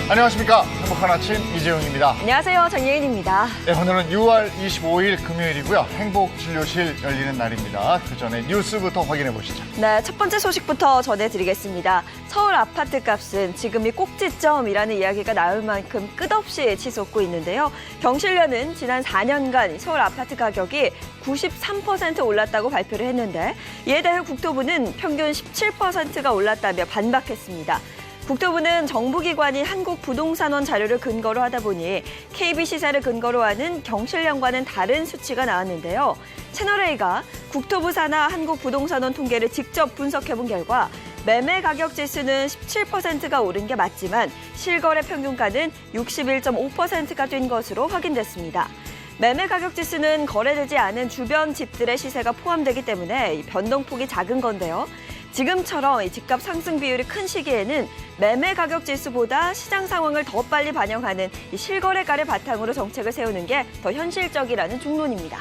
안녕하십니까. 행복한 아침 이재용입니다. 안녕하세요. 정예인입니다. 네, 오늘은 6월 25일 금요일이고요. 행복진료실 열리는 날입니다. 그 전에 뉴스부터 확인해 보시죠. 네, 첫 번째 소식부터 전해드리겠습니다. 서울 아파트 값은 지금이 꼭지점이라는 이야기가 나올 만큼 끝없이 치솟고 있는데요. 경실련은 지난 4년간 서울 아파트 가격이 93% 올랐다고 발표를 했는데 이에 대해 국토부는 평균 17%가 올랐다며 반박했습니다. 국토부는 정부기관인 한국부동산원 자료를 근거로 하다 보니 KB시사를 근거로 하는 경실련과는 다른 수치가 나왔는데요. 채널A가 국토부 산하 한국부동산원 통계를 직접 분석해본 결과 매매 가격 지수는 17%가 오른 게 맞지만 실거래 평균가는 61.5%가 뛴 것으로 확인됐습니다. 매매 가격 지수는 거래되지 않은 주변 집들의 시세가 포함되기 때문에 변동폭이 작은 건데요. 지금처럼 집값 상승 비율이 큰 시기에는 매매 가격 지수보다 시장 상황을 더 빨리 반영하는 실거래가를 바탕으로 정책을 세우는 게 더 현실적이라는 중론입니다.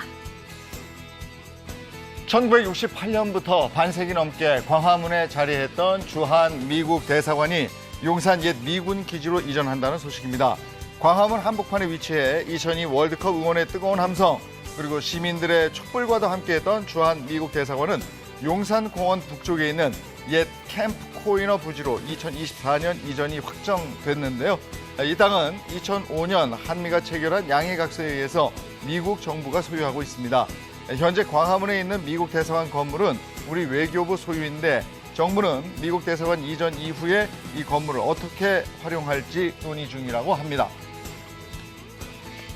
1968년부터 반세기 넘게 광화문에 자리했던 주한 미국 대사관이 용산 옛 미군 기지로 이전한다는 소식입니다. 광화문 한복판에 위치해 2002 월드컵 응원의 뜨거운 함성, 그리고 시민들의 촛불과도 함께했던 주한 미국 대사관은 용산공원 북쪽에 있는 옛 캠프 코이너 부지로 2024년 이전이 확정됐는데요. 이 땅은 2005년 한미가 체결한 양해각서에 의해서 미국 정부가 소유하고 있습니다. 현재 광화문에 있는 미국 대사관 건물은 우리 외교부 소유인데 정부는 미국 대사관 이전 이후에 이 건물을 어떻게 활용할지 논의 중이라고 합니다.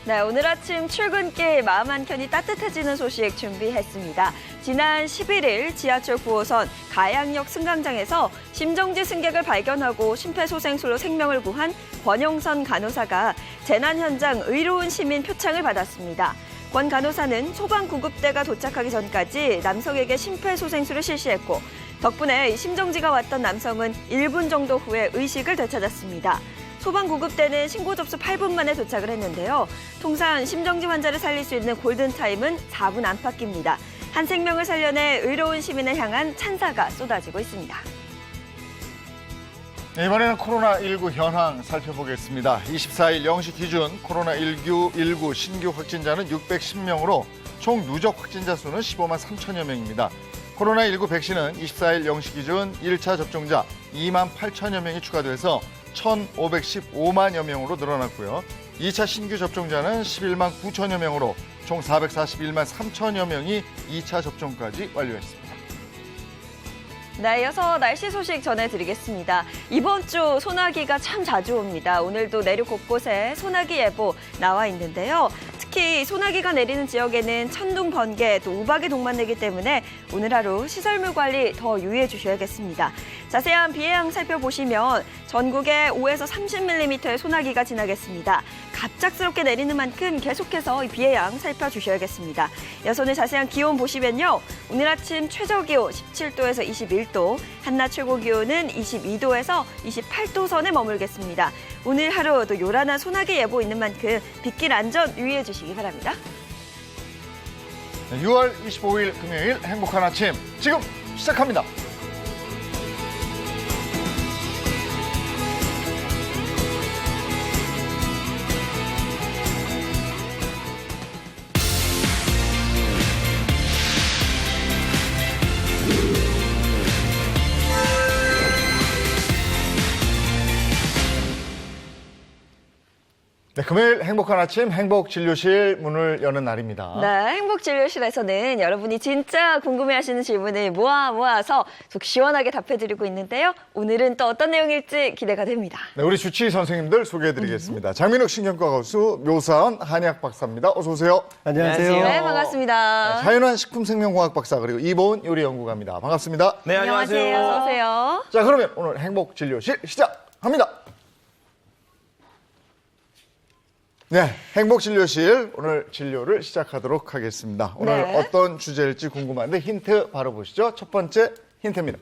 네, 오늘 아침 출근길 마음 한켠이 따뜻해지는 소식 준비했습니다. 지난 11일 지하철 9호선 가양역 승강장에서 심정지 승객을 발견하고 심폐소생술로 생명을 구한 권영선 간호사가 재난 현장 의로운 시민 표창을 받았습니다. 권 간호사는 소방구급대가 도착하기 전까지 남성에게 심폐소생술을 실시했고 덕분에 심정지가 왔던 남성은 1분 정도 후에 의식을 되찾았습니다. 소방구급대는 신고 접수 8분 만에 도착을 했는데요. 통상 심정지 환자를 살릴 수 있는 골든타임은 4분 안팎입니다. 한 생명을 살려내 의로운 시민을 향한 찬사가 쏟아지고 있습니다. 이번에는 코로나19 현황 살펴보겠습니다. 24일 0시 기준 코로나19 신규 확진자는 610명으로 총 누적 확진자 수는 15만 3천여 명입니다. 코로나19 백신은 24일 0시 기준 1차 접종자 2만 8천여 명이 추가돼서 1,515만여 명으로 늘어났고요. 2차 신규 접종자는 11만 9천여 명으로 총 441만 3천여 명이 2차 접종까지 완료했습니다. 네, 이어서 날씨 소식 전해드리겠습니다. 이번 주 소나기가 참 자주 옵니다. 오늘도 내륙 곳곳에 소나기 예보 나와 있는데요. 특히 소나기가 내리는 지역에는 천둥, 번개, 또 우박이 동반되기 때문에 오늘 하루 시설물 관리 더 유의해 주셔야겠습니다. 자세한 비 예상 살펴보시면 전국에 5에서 30mm의 소나기가 지나겠습니다. 갑작스럽게 내리는 만큼 계속해서 비 예상 살펴주셔야겠습니다. 이어서 오늘 자세한 기온 보시면요. 오늘 아침 최저기온 17도에서 21도, 한낮 최고기온은 22도에서 28도 선에 머물겠습니다. 오늘 하루 또 요란한 소나기 예보 있는 만큼 빗길 안전 유의해 주시기 바랍니다. 6월 25일 금요일 행복한 아침 지금 시작합니다. 네, 금요일 행복한 아침 행복진료실 문을 여는 날입니다. 네, 행복진료실에서는 여러분이 진짜 궁금해하시는 질문을 모아서 속 시원하게 답해드리고 있는데요. 오늘은 또 어떤 내용일지 기대가 됩니다. 네, 우리 주치의 선생님들 소개해드리겠습니다. 장민욱 신경과 교수, 묘사원 한의학 박사입니다. 어서 오세요. 안녕하세요. 네, 반갑습니다. 네, 차윤환 식품생명공학 박사 그리고 이보은 요리연구가입니다. 반갑습니다. 네, 안녕하세요. 어서 오세요. 자, 그러면 오늘 행복진료실 시작합니다. 네, 행복진료실 오늘 진료를 시작하도록 하겠습니다. 오늘 네. 어떤 주제일지 궁금한데 힌트 바로 보시죠. 첫 번째 힌트입니다.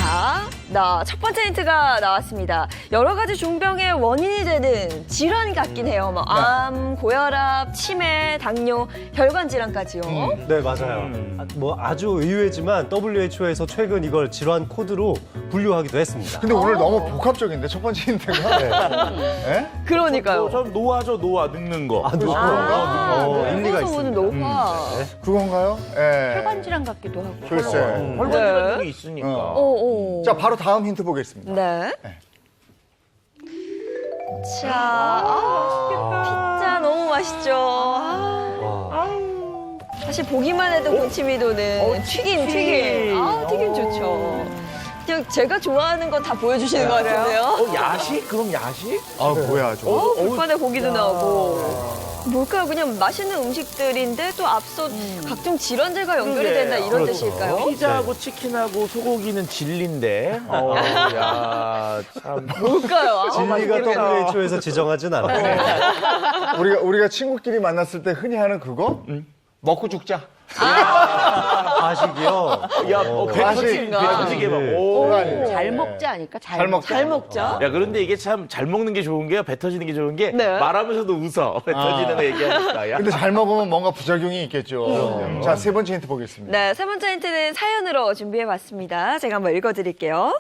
자, 자, 첫 번째 힌트가 나왔습니다. 여러 가지 중병의 원인이 되는 질환 같긴 해요. 뭐 암, 고혈압, 치매, 당뇨, 혈관 질환까지요. 네, 맞아요. 뭐 아주 의외지만 WHO에서 최근 이걸 질환 코드로 분류하기도 했습니다. 근데 오늘 너무 복합적인데 첫 번째 힌트가. 네? 그러니까요. 저 노화죠, 노화 늙는 거. 그런가? 일리가 늙어서 오는 있습니다. 노화. 그건가요? 예. 혈관 질환 같기도 하고. 글쎄. 혈관 질환이 있으니까. 오. 자, 바로 다음 힌트 보겠습니다. 네. 자, 피자 너무 맛있죠. 사실 보기만 해도 군침이 도는 튀김. 튀김 좋죠. 그냥 제가 좋아하는 거 다 보여주시는 것 같은데요. 야식? 그럼 야식? 아, 뭐야, 저거. 불판에 고기도 나오고. 뭘까요? 그냥 맛있는 음식들인데 또 앞서 각종 질환들과 연결이 그러게. 된다 이런 뜻일까요? 피자하고 치킨하고 소고기는 진리인데. 야, 참. 뭘까요? 진리가 WHO에서 지정하진 않아요. 우리가 친구끼리 만났을 때 흔히 하는 그거? 먹고 죽자. 가식이요. 야, 과식. 배 터지게 막. 오. 그거 아니에요. 잘 먹자 아닐까? 잘 먹자. 잘 먹자. 야, 그런데 이게 참 잘 먹는 게 좋은 게요. 배 터지는 게 좋은 게 네. 말하면서도 웃어. 배 터지는 거 얘기하니까. 야. 근데 잘 먹으면 뭔가 부작용이 있겠죠. 자, 세 번째 힌트 보겠습니다. 네, 세 번째 힌트는 사연으로 준비해봤습니다. 제가 한번 읽어드릴게요.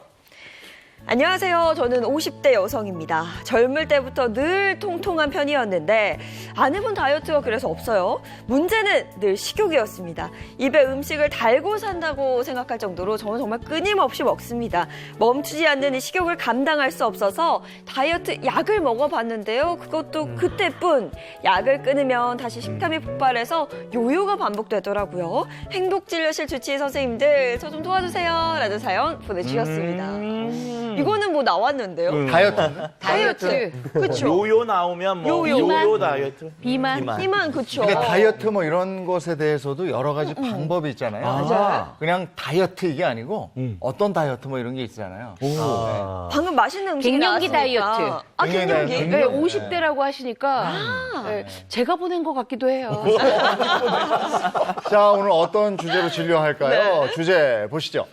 안녕하세요. 저는 50대 여성입니다. 젊을 때부터 늘 통통한 편이었는데 안 해본 다이어트가 그래서 없어요. 문제는 늘 식욕이었습니다. 입에 음식을 달고 산다고 생각할 정도로 저는 정말 끊임없이 먹습니다. 멈추지 않는 이 식욕을 감당할 수 없어서 다이어트 약을 먹어봤는데요. 그것도 그때뿐. 약을 끊으면 다시 식탐이 폭발해서 요요가 반복되더라고요. 행복진료실 주치의 선생님들 저 좀 도와주세요. 라는 사연 보내주셨습니다. 이거는 뭐 나왔는데요. 다이어트. 그렇죠. 요요 나오면 뭐 요요 다이어트. 비만. 비만 그렇죠. 근데 다이어트 뭐 이런 것에 대해서도 여러 가지 방법이 있잖아요. 맞아요. 그냥 다이어트 이게 아니고 어떤 다이어트 뭐 이런 게 있잖아요. 방금 맛있는 음식이 갱년기 나왔으니까. 다이어트. 아, 갱년기 갱년기. 다이어트. 네, 50대라고 하시니까 네, 제가 보낸 것 같기도 해요. 자, 오늘 어떤 주제로 진료할까요? 주제 보시죠.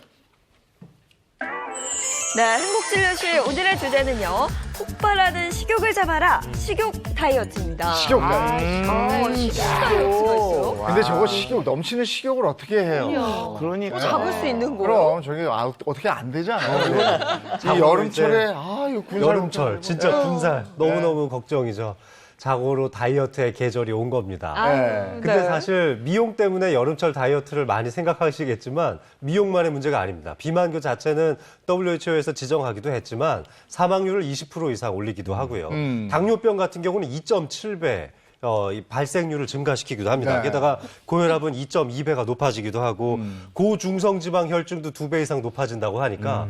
네, 행복진료실 오늘의 주제는요. 폭발하는 식욕을 잡아라. 식욕 다이어트입니다. 식욕 다이어트. 식욕 다이어트가 있어요. 근데 저거 식욕, 넘치는 식욕을 어떻게 해요? 그러니까. 잡을 수 있는 거예요. 그럼 저게 어떻게 안 되잖아요. 이 여름철에 이거 군살 여름철 진짜 군살 너무너무 걱정이죠. 자고로 다이어트의 계절이 온 겁니다. 네. 근데 사실 미용 때문에 여름철 다이어트를 많이 생각하시겠지만 미용만의 문제가 아닙니다. 비만교 자체는 WHO에서 지정하기도 했지만 사망률을 20% 이상 올리기도 하고요. 당뇨병 같은 경우는 2.7배 이 발생률을 증가시키기도 합니다. 네. 게다가 고혈압은 2.2배가 높아지기도 하고 고중성지방 혈중도 2배 이상 높아진다고 하니까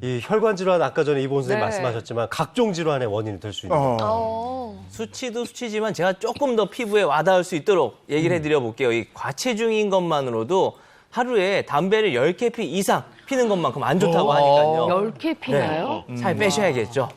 이 혈관 질환 아까 전에 이본 선생님 네. 말씀하셨지만 각종 질환의 원인이 될 수 있는 거죠. 수치도 수치지만 제가 조금 더 피부에 와닿을 수 있도록 얘기를 해드려 볼게요. 이 과체중인 것만으로도 하루에 담배를 10개 이상 피는 것만큼 안 좋다고 하니까요. 10개 피나요? 살 빼셔야겠죠.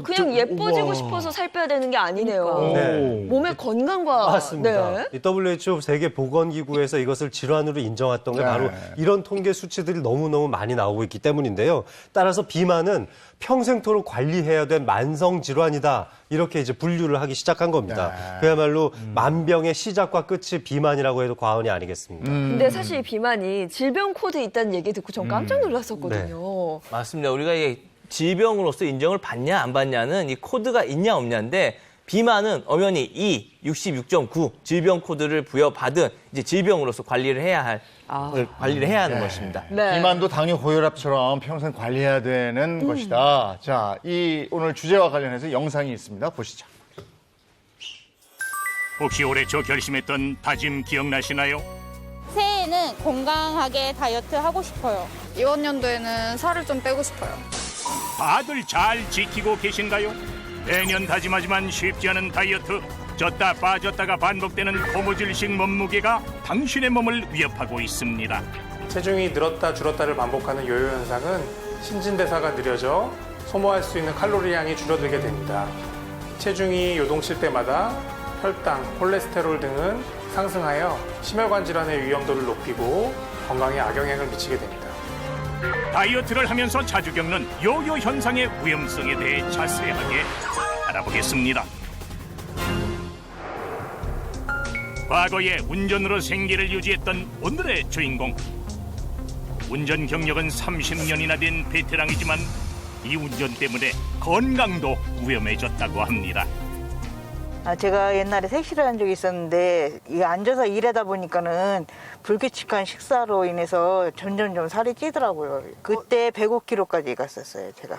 그냥 예뻐지고 싶어서 살 빼야 되는 게 아니네요. 네. 몸의 건강과 맞습니다. 네. 이 WHO 세계보건기구에서 이것을 질환으로 인정했던 게 바로 이런 통계 수치들이 너무너무 많이 나오고 있기 때문인데요. 따라서 비만은 평생토록 관리해야 될 만성 질환이다. 이렇게 이제 분류를 하기 시작한 겁니다. 그야말로 만병의 시작과 끝이 비만이라고 해도 과언이 아니겠습니다. 근데 사실 이 비만이 질병 코드 있다는 얘기 듣고 전 깜짝 놀랐었거든요. 맞습니다. 우리가 이게 질병으로서 인정을 받냐 안 받냐는 이 코드가 있냐 없냐인데 비만은 엄연히 66.9 질병 코드를 부여받은 이제 질병으로서 관리를 해야 하는 것입니다. 네. 비만도 당뇨, 고혈압처럼 평생 관리해야 되는 것이다. 자, 이 오늘 주제와 관련해서 영상이 있습니다. 보시죠. 혹시 올해 저 결심했던 다짐 기억나시나요? 새해에는 건강하게 다이어트 하고 싶어요. 이번 연도에는 살을 좀 빼고 싶어요. 다들 잘 지키고 계신가요? 매년 다짐하지만 쉽지 않은 다이어트, 쪘다 빠졌다가 반복되는 고무줄식 몸무게가 당신의 몸을 위협하고 있습니다. 체중이 늘었다 줄었다를 반복하는 요요 현상은 신진대사가 느려져 소모할 수 있는 칼로리 양이 줄어들게 됩니다. 체중이 요동칠 때마다 혈당, 콜레스테롤 등은 상승하여 심혈관 질환의 위험도를 높이고 건강에 악영향을 미치게 됩니다. 다이어트를 하면서 자주 겪는 요요 현상의 위험성에 대해 자세하게 알아보겠습니다. 과거에 운전으로 생계를 유지했던 오늘의 주인공. 운전 경력은 30년이나 된 베테랑이지만 이 운전 때문에 건강도 위험해졌다고 합니다. 제가 옛날에 택시를 한 적이 있었는데 이 앉아서 일하다 보니까는 불규칙한 식사로 인해서 점점 좀 살이 찌더라고요. 그때 105kg까지 갔었어요, 제가.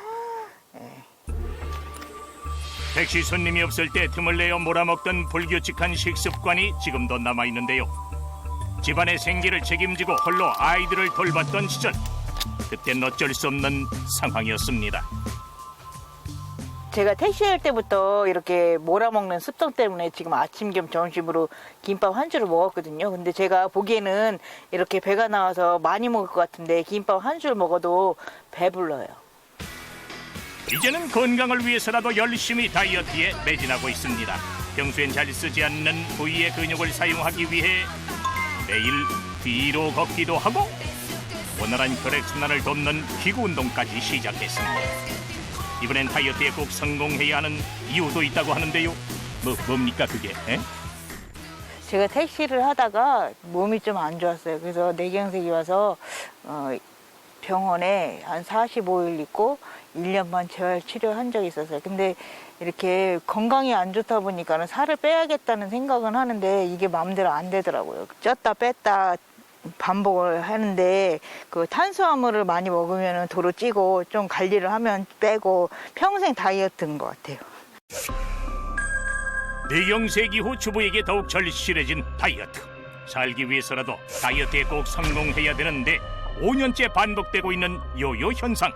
택시 손님이 없을 때 틈을 내어 몰아먹던 불규칙한 식습관이 지금도 남아있는데요. 집안의 생계를 책임지고 홀로 아이들을 돌봤던 시절, 그땐 어쩔 수 없는 상황이었습니다. 제가 택시할 때부터 이렇게 몰아먹는 습성 때문에 지금 아침 겸 점심으로 김밥 한 줄을 먹었거든요. 근데 제가 보기에는 이렇게 배가 나와서 많이 먹을 것 같은데 김밥 한 줄 먹어도 배불러요. 이제는 건강을 위해서라도 열심히 다이어트에 매진하고 있습니다. 평소엔 잘 쓰지 않는 부위의 근육을 사용하기 위해 매일 뒤로 걷기도 하고 원활한 혈액순환을 돕는 기구 운동까지 시작했습니다. 이번엔 다이어트에 꼭 성공해야 하는 이유도 있다고 하는데요. 뭡니까 그게? 에? 제가 택시를 하다가 몸이 좀 안 좋았어요. 그래서 뇌경색이 와서 병원에 한 45일 있고 1년 반 재활 치료한 적이 있었어요. 근데 이렇게 건강이 안 좋다 보니까는 살을 빼야겠다는 생각은 하는데 이게 마음대로 안 되더라고요. 쪘다 뺐다 반복을 하는데 그 탄수화물을 많이 먹으면 도로 찌고 좀 관리를 하면 빼고 평생 다이어트인 것 같아요. 뇌경색 이후 주부에게 더욱 절실해진 다이어트. 살기 위해서라도 다이어트에 꼭 성공해야 되는데 5년째 반복되고 있는 요요 현상.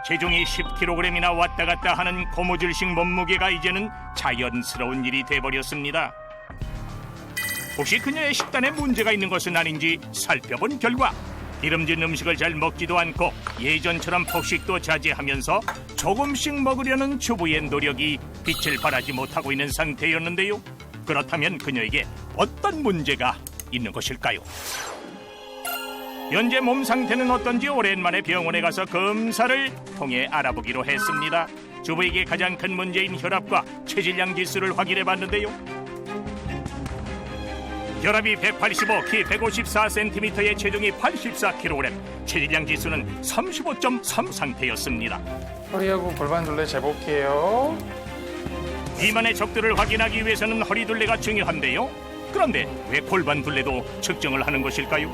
체중이 10kg이나 왔다 갔다 하는 고무줄식 몸무게가 이제는 자연스러운 일이 돼버렸습니다. 혹시 그녀의 식단에 문제가 있는 것은 아닌지 살펴본 결과 기름진 음식을 잘 먹지도 않고 예전처럼 폭식도 자제하면서 조금씩 먹으려는 주부의 노력이 빛을 발하지 못하고 있는 상태였는데요. 그렇다면 그녀에게 어떤 문제가 있는 것일까요? 현재 몸 상태는 어떤지 오랜만에 병원에 가서 검사를 통해 알아보기로 했습니다. 주부에게 가장 큰 문제인 혈압과 체질량 지수를 확인해 봤는데요. 혈압이 185, 키 154cm의 체중이 84kg, 체질량 지수는 35.3 상태였습니다. 허리하고 골반둘레 재볼게요. 비만의 척도를 확인하기 위해서는 허리둘레가 중요한데요. 그런데 왜 골반둘레도 측정을 하는 것일까요?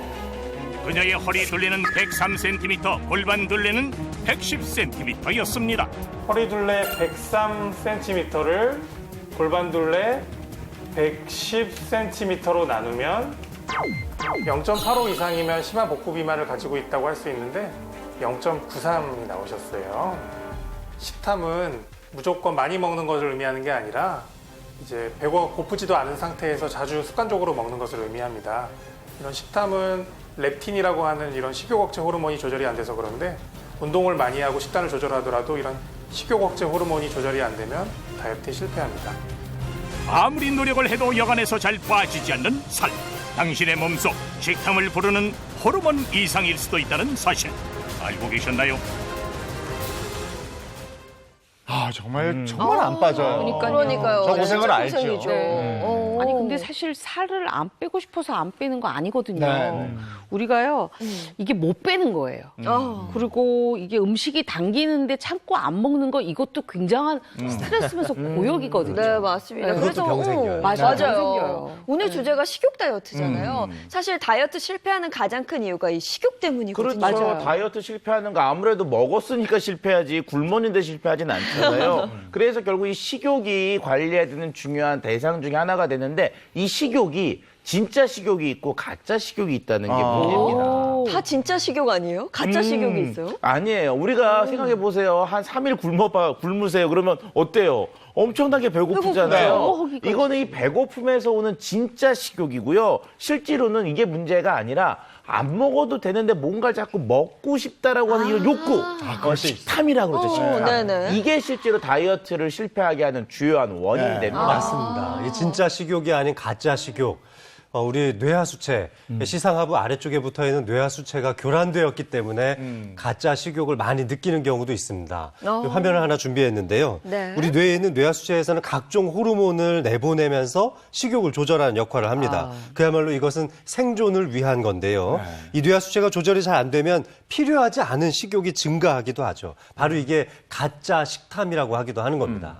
그녀의 허리둘레는 103cm, 골반둘레는 110cm였습니다. 허리둘레 103cm를 골반둘레 110cm로 나누면 0.85 이상이면 심한 복부 비만을 가지고 있다고 할 수 있는데 0.93이 나오셨어요. 식탐은 무조건 많이 먹는 것을 의미하는 게 아니라 이제 배가 고프지도 않은 상태에서 자주 습관적으로 먹는 것을 의미합니다. 이런 식탐은 렙틴이라고 하는 이런 식욕억제 호르몬이 조절이 안 돼서 그런데 운동을 많이 하고 식단을 조절하더라도 이런 식욕억제 호르몬이 조절이 안 되면 다이어트에 실패합니다. 아무리 노력을 해도 여간에서 잘 빠지지 않는 살. 당신의 몸속 식탐을 부르는 호르몬 이상일 수도 있다는 사실 알고 계셨나요? 정말 안 빠져요. 그러니까요. 저 고생을 진짜 알죠. 고생이죠. 아니 근데 사실 살을 안 빼고 싶어서 안 빼는 거 아니거든요. 네. 우리가요 이게 못 빼는 거예요. 그리고 이게 음식이 당기는데 참고 안 먹는 거 이것도 굉장한 스트레스면서 고역이거든요. 네, 맞습니다. 그것도 그래서 병 생겨요. 맞아요. 생겨요. 오늘 주제가 식욕 다이어트잖아요. 사실 다이어트 실패하는 가장 큰 이유가 이 식욕 때문이거든요. 그렇죠. 맞아요. 다이어트 실패하는 거 아무래도 먹었으니까 실패하지 굶었는데 실패하진 않잖아요. 그래서 결국 이 식욕이 관리해야 되는 중요한 대상 중에 하나가 되는데 이 식욕이 진짜 식욕이 있고 가짜 식욕이 있다는 게 문제입니다. 다 진짜 식욕 아니에요? 가짜 식욕이 있어요? 아니에요. 우리가 생각해 보세요. 한 3일 굶으세요. 그러면 어때요? 엄청나게 배고프잖아요. 이거는 이 배고픔에서 오는 진짜 식욕이고요. 실제로는 이게 문제가 아니라 안 먹어도 되는데 뭔가 자꾸 먹고 싶다라고 하는 이런 욕구. 식탐이라고 그러죠. 식탐. 네네. 이게 실제로 다이어트를 실패하게 하는 주요한 원인이 됩니다. 맞습니다. 이 진짜 식욕이 아닌 가짜 식욕. 우리 뇌하수체, 시상하부 아래쪽에 붙어있는 뇌하수체가 교란되었기 때문에 가짜 식욕을 많이 느끼는 경우도 있습니다. 화면을 하나 준비했는데요. 네. 우리 뇌에 있는 뇌하수체에서는 각종 호르몬을 내보내면서 식욕을 조절하는 역할을 합니다. 그야말로 이것은 생존을 위한 건데요. 이 뇌하수체가 조절이 잘 안 되면 필요하지 않은 식욕이 증가하기도 하죠. 바로 이게 가짜 식탐이라고 하기도 하는 겁니다.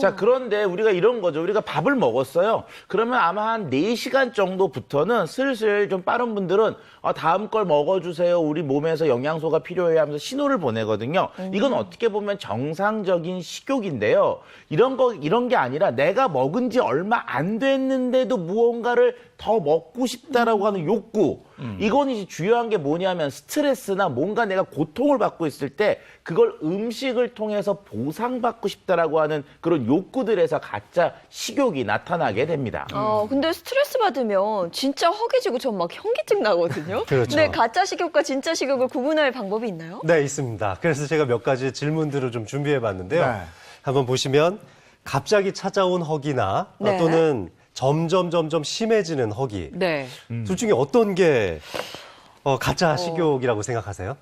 자, 그런데 우리가 이런 거죠. 우리가 밥을 먹었어요. 그러면 아마 한 4시간 정도부터는 슬슬 좀 빠른 분들은 다음 걸 먹어주세요. 우리 몸에서 영양소가 필요해요 하면서 신호를 보내거든요. 이건 어떻게 보면 정상적인 식욕인데요. 이런 게 아니라 내가 먹은 지 얼마 안 됐는데도 무언가를 더 먹고 싶다라고 하는 욕구. 이건 이제 중요한 게 뭐냐면 스트레스나 뭔가 내가 고통을 받고 있을 때 그걸 음식을 통해서 보상받고 싶다라고 하는 그런 욕구들에서 가짜 식욕이 나타나게 됩니다. 근데 스트레스 받으면 진짜 허기지고 전 막 현기증 나거든요. 그렇죠. 근데 가짜 식욕과 진짜 식욕을 구분할 방법이 있나요? 네, 있습니다. 그래서 제가 몇 가지 질문들을 좀 준비해봤는데요. 네. 한번 보시면 갑자기 찾아온 허기나 네. 또는 점점 심해지는 허기. 네. 둘 중에 어떤 게 가짜 식욕이라고 생각하세요?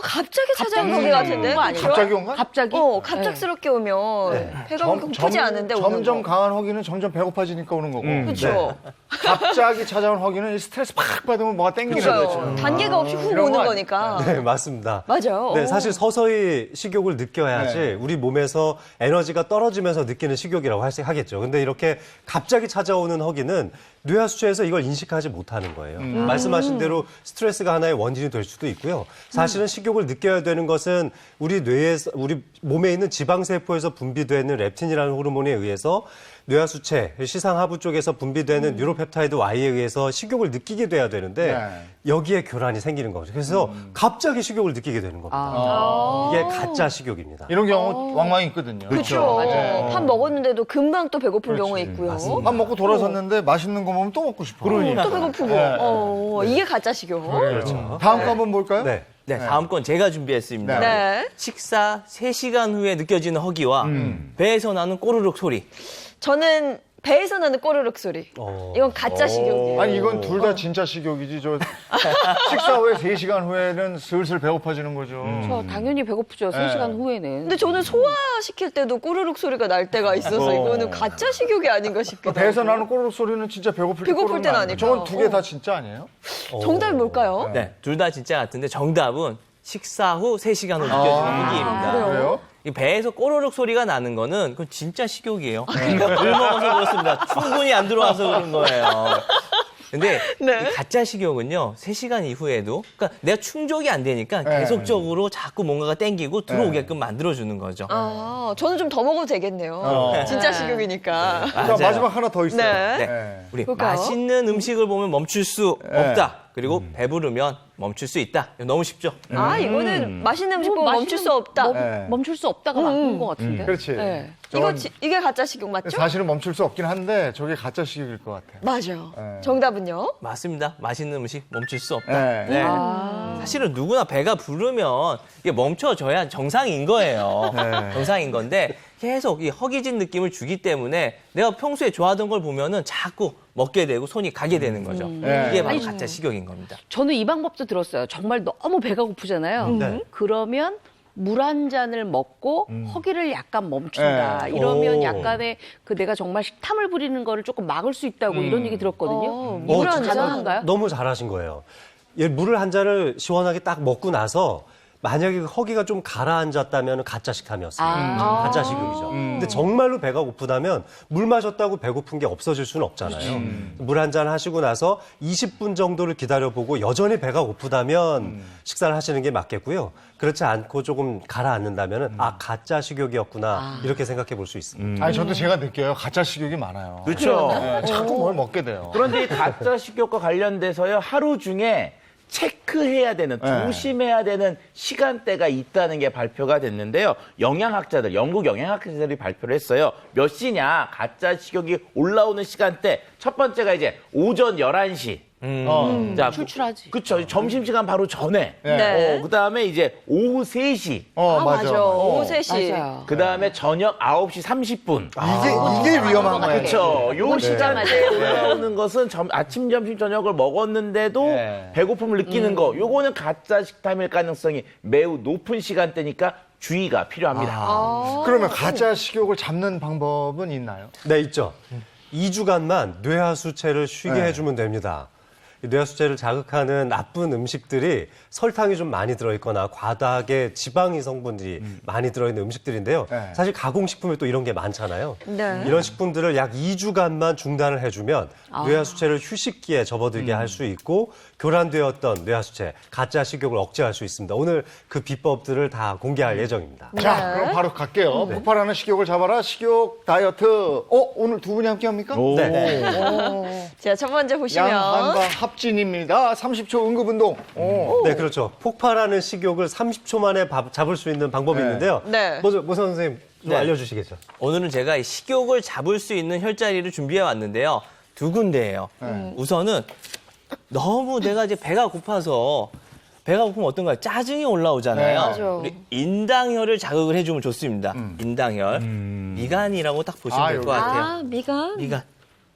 갑자기 찾아온 허기 같은데? 거 아니에요? 갑자기 온가? 갑자기? 갑작스럽게 오면 배가 고프지 않은데 오는 점점 거. 강한 허기는 점점 배고파지니까 오는 거고. 그렇죠. 갑자기 찾아온 허기는 이 스트레스 팍 받으면 뭐가 땡기는 거죠. 그렇죠. 단계가 없이 훅 이런 오는 거 거니까. 네, 맞습니다. 맞아요. 네, 사실 서서히 식욕을 느껴야지 네. 우리 몸에서 에너지가 떨어지면서 느끼는 식욕이라고 하겠죠. 근데 이렇게 갑자기 찾아오는 허기는 뇌하수체에서 이걸 인식하지 못하는 거예요. 말씀하신 대로 스트레스가 하나의 원인이 될 수도 있고요. 사실은 식욕을 느껴야 되는 것은 우리 뇌에서, 우리 몸에 있는 지방세포에서 분비되는 렙틴이라는 호르몬에 의해서 뇌하수체, 시상하부 쪽에서 분비되는 뉴로펩타이드 Y에 의해서 식욕을 느끼게 돼야 되는데 여기에 교란이 생기는 거죠. 그래서 갑자기 식욕을 느끼게 되는 겁니다. 이게 가짜 식욕입니다. 이런 경우 왕왕 있거든요. 그렇죠. 맞아요. 밥 먹었는데도 금방 또 배고픈 경우 있고요. 밥 먹고 돌아섰는데 맛있는 거 먹으면 또 먹고 싶어. 또 배고프고. 이게 가짜 식욕. 그렇죠. 다음 거 한번 볼까요? 네. 네, 다음 건 제가 준비했습니다. 네. 식사 3시간 후에 느껴지는 허기와 배에서 나는 꼬르륵 소리. 저는 배에서 나는 꼬르륵 소리. 이건 가짜 식욕이에요. 아니 이건 둘 다 진짜 식욕이지. 저 식사 후에 3시간 후에는 슬슬 배고파지는 거죠. 저 당연히 배고프죠. 3시간 후에는. 근데 저는 소화시킬 때도 꼬르륵 소리가 날 때가 있어서 이거는 가짜 식욕이 아닌가 싶기도 하고. 배에서 나는 꼬르륵 소리는 진짜 배고플 때 배고플 땐 꼬르륵 나는 아니까. 저건 두 개 다 진짜 아니에요? 정답이 뭘까요? 네, 둘 다 진짜 같은데 정답은 식사 후 3시간 후 느껴지는 허기입니다. 그래요? 이 배에서 꼬르륵 소리가 나는 거는 그건 진짜 식욕이에요. 물 먹어서 그렇습니다. 충분히 안 들어와서 그런 거예요. 근데 네. 이 가짜 식욕은요, 3시간 이후에도, 그러니까 내가 충족이 안 되니까 계속적으로 자꾸 뭔가가 땡기고 들어오게끔 만들어주는 거죠. 저는 좀 더 먹어도 되겠네요. 진짜 식욕이니까. 자, 맞아요. 마지막 하나 더 있어요. 네. 네. 우리 볼까요? 맛있는 음식을 보면 멈출 수 없다. 그리고 배부르면 멈출 수 있다. 이거 너무 쉽죠? 이거는 맛있는 음식 보면 멈출 수 없다. 멈출 수 없다가 맞는 것 같은데. 그렇지. 네. 이게 가짜 식욕 맞죠? 사실은 멈출 수 없긴 한데 저게 가짜 식욕일 것 같아요. 맞아요. 네. 정답은요? 맞습니다. 맛있는 음식 멈출 수 없다. 네. 네. 사실은 누구나 배가 부르면 이게 멈춰져야 정상인 거예요. 정상인 건데 계속 이 허기진 느낌을 주기 때문에 내가 평소에 좋아하던 걸 보면은 자꾸 먹게 되고 손이 가게 되는 거죠. 이게 바로 가짜 식욕인 겁니다. 저는 이 방법도 들었어요. 정말 너무 배가 고프잖아요. 네. 그러면 물 한 잔을 먹고 허기를 약간 멈춘다. 이러면 약간의 그 내가 정말 식탐을 부리는 거를 조금 막을 수 있다고 이런 얘기 들었거든요. 물 한 잔 가능한가요? 너무 잘하신 거예요. 물을 한 잔을 시원하게 딱 먹고 나서 만약에 그 허기가 좀 가라앉았다면 가짜 식탐이었습니다. 가짜 식욕이죠. 근데 정말로 배가 고프다면 물 마셨다고 배고픈 게 없어질 수는 없잖아요. 물 한 잔 하시고 나서 20분 정도를 기다려보고 여전히 배가 고프다면 식사를 하시는 게 맞겠고요. 그렇지 않고 조금 가라앉는다면 가짜 식욕이었구나 이렇게 생각해 볼 수 있습니다. 아니 저도 제가 느껴요. 가짜 식욕이 많아요. 그렇죠. 네, 자꾸 뭘 먹게 돼요. 그런데 이 가짜 식욕과 관련돼서요, 하루 중에 체크해야 되는, 조심해야 되는 시간대가 있다는 게 발표가 됐는데요. 영양학자들, 영국 영양학자들이 발표를 했어요. 몇 시냐, 가짜 식욕이 올라오는 시간대. 첫 번째가 이제 오전 11시. 자, 출출하지. 그쵸. 점심시간 바로 전에. 네. 그다음에 이제 오후 3시. 맞아. 오후 3시. 맞아요. 그다음에 저녁 9시 30분. 이게 위험한 거예요. 그렇죠. 요 시간에 맞아요. 올라오는 것은 아침, 점심, 저녁을 먹었는데도 배고픔을 느끼는 거. 요거는 가짜 식탐일 가능성이 매우 높은 시간대니까 주의가 필요합니다. 그러면 가짜 식욕을 잡는 방법은 있나요? 네, 있죠. 2주간만 뇌하수체를 쉬게 네. 해주면 됩니다. 이 뇌하수체를 자극하는 나쁜 음식들이 설탕이 좀 많이 들어있거나 과다하게 지방이 성분들이 많이 들어있는 음식들인데요. 네. 사실 가공식품에 또 이런 게 많잖아요. 네. 이런 식품들을 약 2주간만 중단을 해주면 뇌하수체를 휴식기에 접어들게 할 수 있고 교란되었던 뇌하수체, 가짜 식욕을 억제할 수 있습니다. 오늘 그 비법들을 다 공개할 예정입니다. 자, 그럼 바로 갈게요. 폭발하는 식욕을 잡아라. 식욕 다이어트. 오늘 두 분이 함께 합니까? 네. 자, 첫 번째 보시면. 양한과 합진입니다. 30초 응급운동. 네, 그렇죠. 폭발하는 식욕을 30초 만에 잡을 수 있는 방법이 네. 있는데요. 네. 먼저 모 선생님 좀 네. 알려주시겠죠? 오늘은 제가 이 식욕을 잡을 수 있는 혈자리를 준비해 왔는데요. 두 군데예요. 우선은 너무 내가 이제 배가 고프면 어떤가요? 짜증이 올라오잖아요. 네. 맞아. 우리 인당혈을 자극을 해주면 좋습니다. 인당혈. 미간이라고 딱 보시면 될 것 같아요. 미간.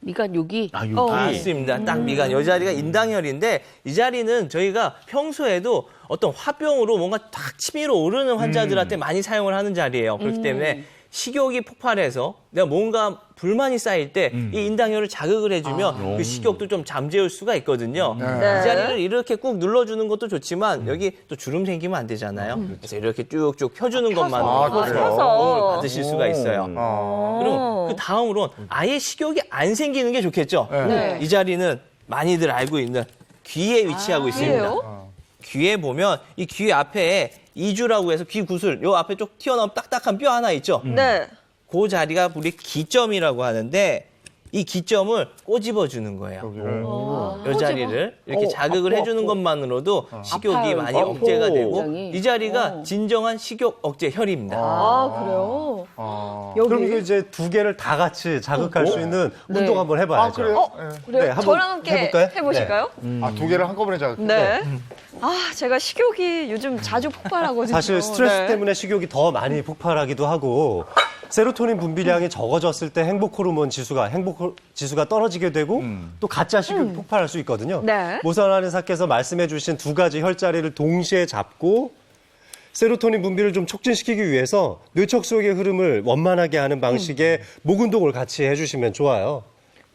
미간 여기. 여기. 맞습니다. 딱 미간. 이 자리가 인당혈인데 이 자리는 저희가 평소에도 어떤 화병으로 뭔가 딱 치밀어 오르는 환자들한테 많이 사용을 하는 자리예요. 그렇기 때문에 식욕이 폭발해서 내가 뭔가 불만이 쌓일 때 이 인당혈을 자극을 해주면 그 식욕도 좀 잠재울 수가 있거든요. 네. 이 자리를 이렇게 꾹 눌러주는 것도 좋지만 여기 또 주름 생기면 안 되잖아요. 그래서 이렇게 쭉쭉 펴주는 것만으로도 그래요? 도움을 받으실 수가 있어요. 그럼 그 다음으로는 아예 식욕이 안 생기는 게 좋겠죠. 네. 이 자리는 많이들 알고 있는 귀에 위치하고 있습니다. 귀에요? 귀에 보면 이 귀 앞에 이주라고 해서 귀 구슬 요 앞에 쭉 튀어나온 딱딱한 뼈 하나 있죠. 네. 그 자리가 우리 기점이라고 하는데 이 기점을 꼬집어 주는 거예요. 이 자리를 이렇게 자극을 해주는 것만으로도 식욕이 아파요. 많이 억제가 되고 굉장히. 이 자리가 진정한 식욕 억제 혈입니다. 그래요? 그럼 이제 두 개를 다 같이 자극할 수 있는 네. 운동 한번 해봐야죠. 그래요? 그래요? 네, 한번 저랑 함께 해볼까요? 해보실까요? 두 개를 한꺼번에 자극. 네. 제가 식욕이 요즘 자주 폭발하거든요. 사실 스트레스 네. 때문에 식욕이 더 많이 폭발하기도 하고 세로토닌 분비량이 적어졌을 때 행복 지수가 떨어지게 되고 또 가짜 식욕이 폭발할 수 있거든요. 네. 모선 의사께서 말씀해 주신 두 가지 혈자리를 동시에 잡고 세로토닌 분비를 좀 촉진시키기 위해서 뇌척 속의 흐름을 원만하게 하는 방식의 목 운동을 같이 해주시면 좋아요.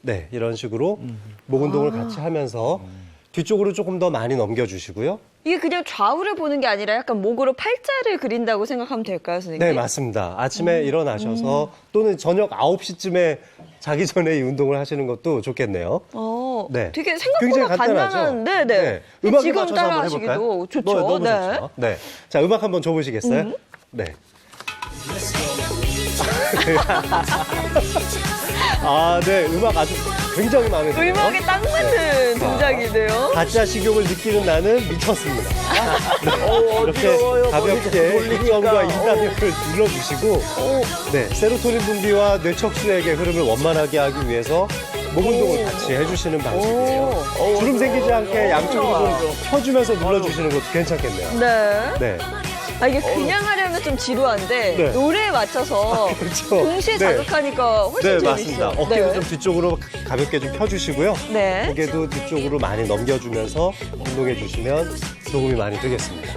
네, 이런 식으로 목 운동을 같이 하면서 뒤쪽으로 조금 더 많이 넘겨주시고요. 이게 그냥 좌우를 보는 게 아니라 약간 목으로 팔자를 그린다고 생각하면 될까요, 선생님? 네, 맞습니다. 아침에 일어나셔서 또는 저녁 9시쯤에 자기 전에 이 운동을 하시는 것도 좋겠네요. 네. 되게 굉장히 생각보다 간단하죠? 간단한, 네네. 음악에 지금 맞춰서 한번 따라하시기도 해볼까요? 좋죠. 너무 네. 좋죠. 네. 자, 음악 한번 줘보시겠어요? 네. 네. 음악 아주 굉장히 마음에 들어요. 음악에 딱 맞는 동작이네요. 가짜 식욕을 느끼는 나는 미쳤습니다. 이렇게 가볍게 기점과 인당혈을 눌러주시고 네, 세로토닌 분비와 뇌척수액의 흐름을 원만하게 하기 위해서 목 운동을 같이 해주시는 방식이에요. 주름 생기지 않게 양쪽으로 좀 펴주면서 눌러주시는 것도 괜찮겠네요. 네. 네. 이게 그냥 하려면 좀 지루한데 네. 노래에 맞춰서 그렇죠. 동시에 네. 자극하니까 훨씬 네, 재밌어요. 맞습니다. 어깨를 좀 뒤쪽으로 가볍게 좀 펴주시고요. 네. 고개도 뒤쪽으로 많이 넘겨주면서 운동해 주시면 도움이 많이 되겠습니다.